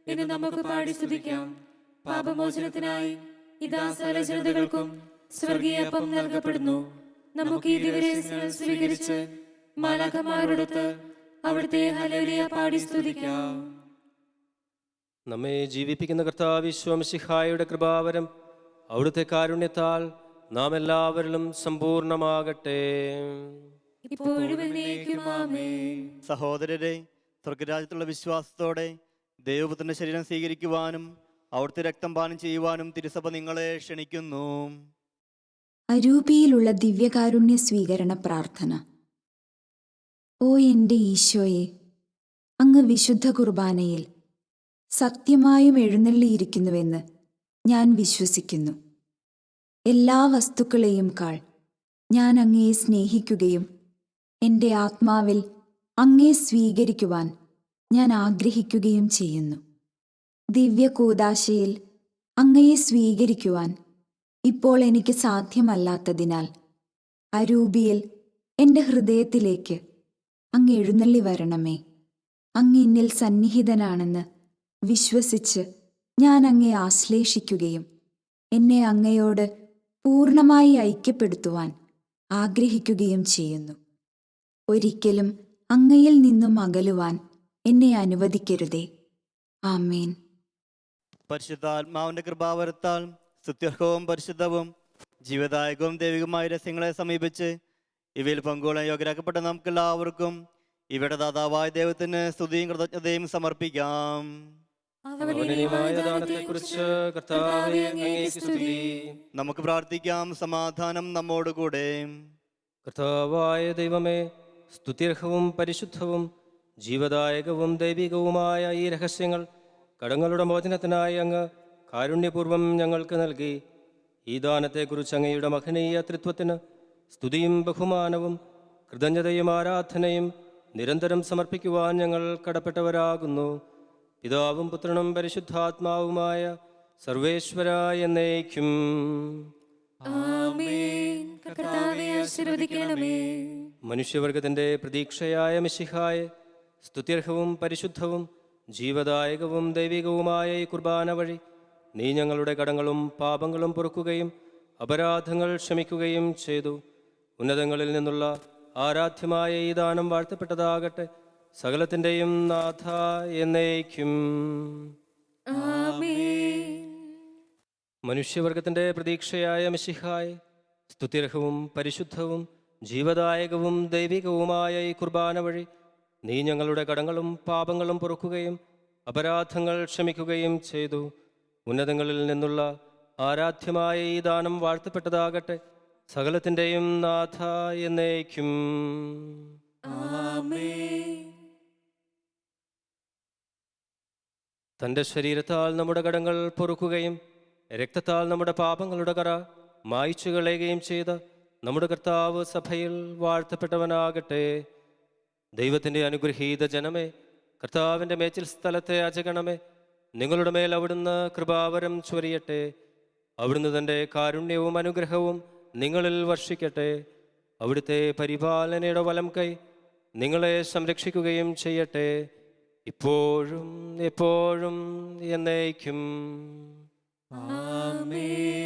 എന്ന് നമുക്ക് പാടി സ്തുതിക്കാം. പാപമോചനത്തിനായി ഇതാ സകല ജനതകൾക്കും സ്വർഗീയപ്പം നൽകപ്പെടുന്നു. നമുക്ക് ഈ ദിവരേശങ്ങൾ സ്വീകരിച്ച് മാലാഖമാരോടൊത്ത് അവിടുത്തെ ഹല്ലേലൂയ പാടി സ്തുതിക്കാം. നമ്മെ ജീവിപ്പിക്കുന്ന കർത്താവ് ഈശോ മിശിഹായുടെ കൃപാവരം അവിടുത്തെ കാരുണ്യത്താൽ നാം എല്ലാവരിലും സമ്പൂർണ്ണമാകട്ടെ. ഇപ്പോഴും എന്നേക്കും ആമേൻ. സഹോദരരെ, സ്വർഗരാജ്യത്തുള്ള വിശ്വാസത്തോടെ ദൈവപുത്രന്റെ ശരീരം സ്വീകരിക്കുവാനും അവിടുത്തെ രക്തം പാനം ചെയ്യുവാനും തിരുസഭ നിങ്ങളെ ക്ഷണിക്കുന്നു. അരൂപിയിലുള്ള ദിവ്യകാരുണ്യ സ്വീകരണ പ്രാർത്ഥന. ഓ എൻ്റെ ഈശോയെ, അങ്ങ് വിശുദ്ധ കുർബാനയിൽ സത്യമായും എഴുന്നള്ളിയിരിക്കുന്നുവെന്ന് ഞാൻ വിശ്വസിക്കുന്നു. എല്ലാ വസ്തുക്കളെയും കാൾ ഞാൻ അങ്ങയെ സ്നേഹിക്കുകയും എൻ്റെ ആത്മാവിൽ അങ്ങയെ സ്വീകരിക്കുവാൻ ഞാൻ ആഗ്രഹിക്കുകയും ചെയ്യുന്നു. ദിവ്യകൂദാശയിൽ അങ്ങയെ സ്വീകരിക്കുവാൻ ഇപ്പോൾ എനിക്ക് സാധ്യമല്ലാത്തതിനാൽ അരൂപിയിൽ എൻ്റെ ഹൃദയത്തിലേക്ക് അങ്ങ് എഴുന്നള്ളി വരണമേ. അങ്ങ് എന്നിൽ സന്നിഹിതനാണെന്ന് വിശ്വസിച്ച് ഞാൻ അങ്ങയെ ആശ്ലേഷിക്കുകയും എന്നെ അങ്ങയോട് പൂർണ്ണമായി ഐക്യപ്പെടുത്തുവാൻ ആഗ്രഹിക്കുകയും ചെയ്യുന്നു. ഒരിക്കലും അങ്ങയിൽ നിന്നും അകലുവാൻ എന്നെ അനുവദിക്കരുതേ. ആമേൻ. പരിശുദ്ധാത്മാവിന്റെ കൃപാവരത്താൽ സ്തുത്യർഹവും പരിശുദ്ധവും ജീവദായകവും ദൈവികമായ രഹസ്യങ്ങളെ സമീപിച്ച് ഇവയിൽ പങ്കുകൊള്ളാൻ യോഗ്യരാക്കപ്പെട്ട നമുക്കെല്ലാവർക്കും ഇവയുടെ ദാതാവായ ദൈവത്തിന് സ്തുതിയും കൃതജ്ഞതയും സമർപ്പിക്കാം. അവനീയമായ ദാനത്തെക്കുറിച്ച് കർത്താവേ അങ്ങേക്ക് സ്തുതി. നമുക്ക് പ്രാർത്ഥിക്കാം. സമാധാനം നമ്മോടുകൂടെ. കർത്താവായ ദൈവമേ, സ്തുത്യർഹവും പരിശുദ്ധവും ജീവദായകവും ദൈവികവുമായ ഈ രഹസ്യങ്ങൾ കടങ്ങളുടെ മോചനത്തിനായി അങ്ങ് കാരുണ്യപൂർവ്വം ഞങ്ങൾക്ക് നൽകി. ഈ ദാനത്തെക്കുറിച്ച് അങ്ങയുടെ മഹനീയ തൃത്വത്തിന് സ്തുതിയും ബഹുമാനവും കൃതജ്ഞതയും ആരാധനയും നിരന്തരം സമർപ്പിക്കുവാൻ ഞങ്ങൾ കടപ്പെട്ടവരാകുന്നു. പിതാവും പുത്രനും പരിശുദ്ധാത്മാവുമായ സർവേശ്വരായ എന്നേക്കും. ആമേൻ. കർത്താവേ ആശീർവദിക്കണമേ. മനുഷ്യവർഗത്തിന്റെ പ്രതീക്ഷയായ മിശിഹായെ സ്തുത്യർഹവും പരിശുദ്ധവും ജീവദായകവും ദൈവികവുമായ ഈ കുർബാന വഴി നീ ഞങ്ങളുടെ കടങ്ങളും പാപങ്ങളും പൊറുക്കുകയും അപരാധങ്ങൾ ക്ഷമിക്കുകയും ചെയ്തു. ഉന്നതങ്ങളിൽ നിന്നുള്ള ആരാധ്യമായ ഈ ദാനം വാഴ്ത്തപ്പെട്ടതാകട്ടെ, സകലത്തിൻ്റെയും നാഥ എന്നേക്കും. മനുഷ്യവർഗത്തിൻ്റെ പ്രതീക്ഷയായ മിശിഹായെ, സ്തുത്യർഹവും പരിശുദ്ധവും ജീവദായകവും ദൈവികവുമായ ഈ കുർബാന വഴി നീ ഞങ്ങളുടെ കടങ്ങളും പാപങ്ങളും പൊറുക്കുകയും അപരാധങ്ങൾ ക്ഷമിക്കുകയും ചെയ്തു. ഉന്നതങ്ങളിൽ നിന്നുള്ള ആരാധ്യമായ ഈ ദാനം വാഴ്ത്തപ്പെട്ടതാകട്ടെ, സകലത്തിൻ്റെയും നാഥ എന്നേക്കും. തൻ്റെ ശരീരത്താൽ നമ്മുടെ കടങ്ങൾ പൊറുക്കുകയും രക്തത്താൽ നമ്മുടെ പാപങ്ങളുടെ കറ മായ്ച്ചു കളയുകയും ചെയ്ത നമ്മുടെ കർത്താവ് സഭയിൽ വാഴ്ത്തപ്പെട്ടവനാകട്ടെ. ദൈവത്തിൻ്റെ അനുഗ്രഹീത ജനമേ, കർത്താവിൻ്റെ മേച്ചിൽ സ്ഥലത്തെ അജഗണമേ, നിങ്ങളുടെ മേൽ അവിടുന്ന് കൃപാവരം ചൊരിയട്ടെ. അവിടുന്ന് തൻ്റെ കാരുണ്യവും അനുഗ്രഹവും നിങ്ങളിൽ വർഷിക്കട്ടെ. അവിടുത്തെ പരിപാലനയുടെ വലം കൈ നിങ്ങളെ സംരക്ഷിക്കുകയും ചെയ്യട്ടെ, ഇപ്പോഴും എപ്പോഴും എന്നേക്കും. ആമേൻ.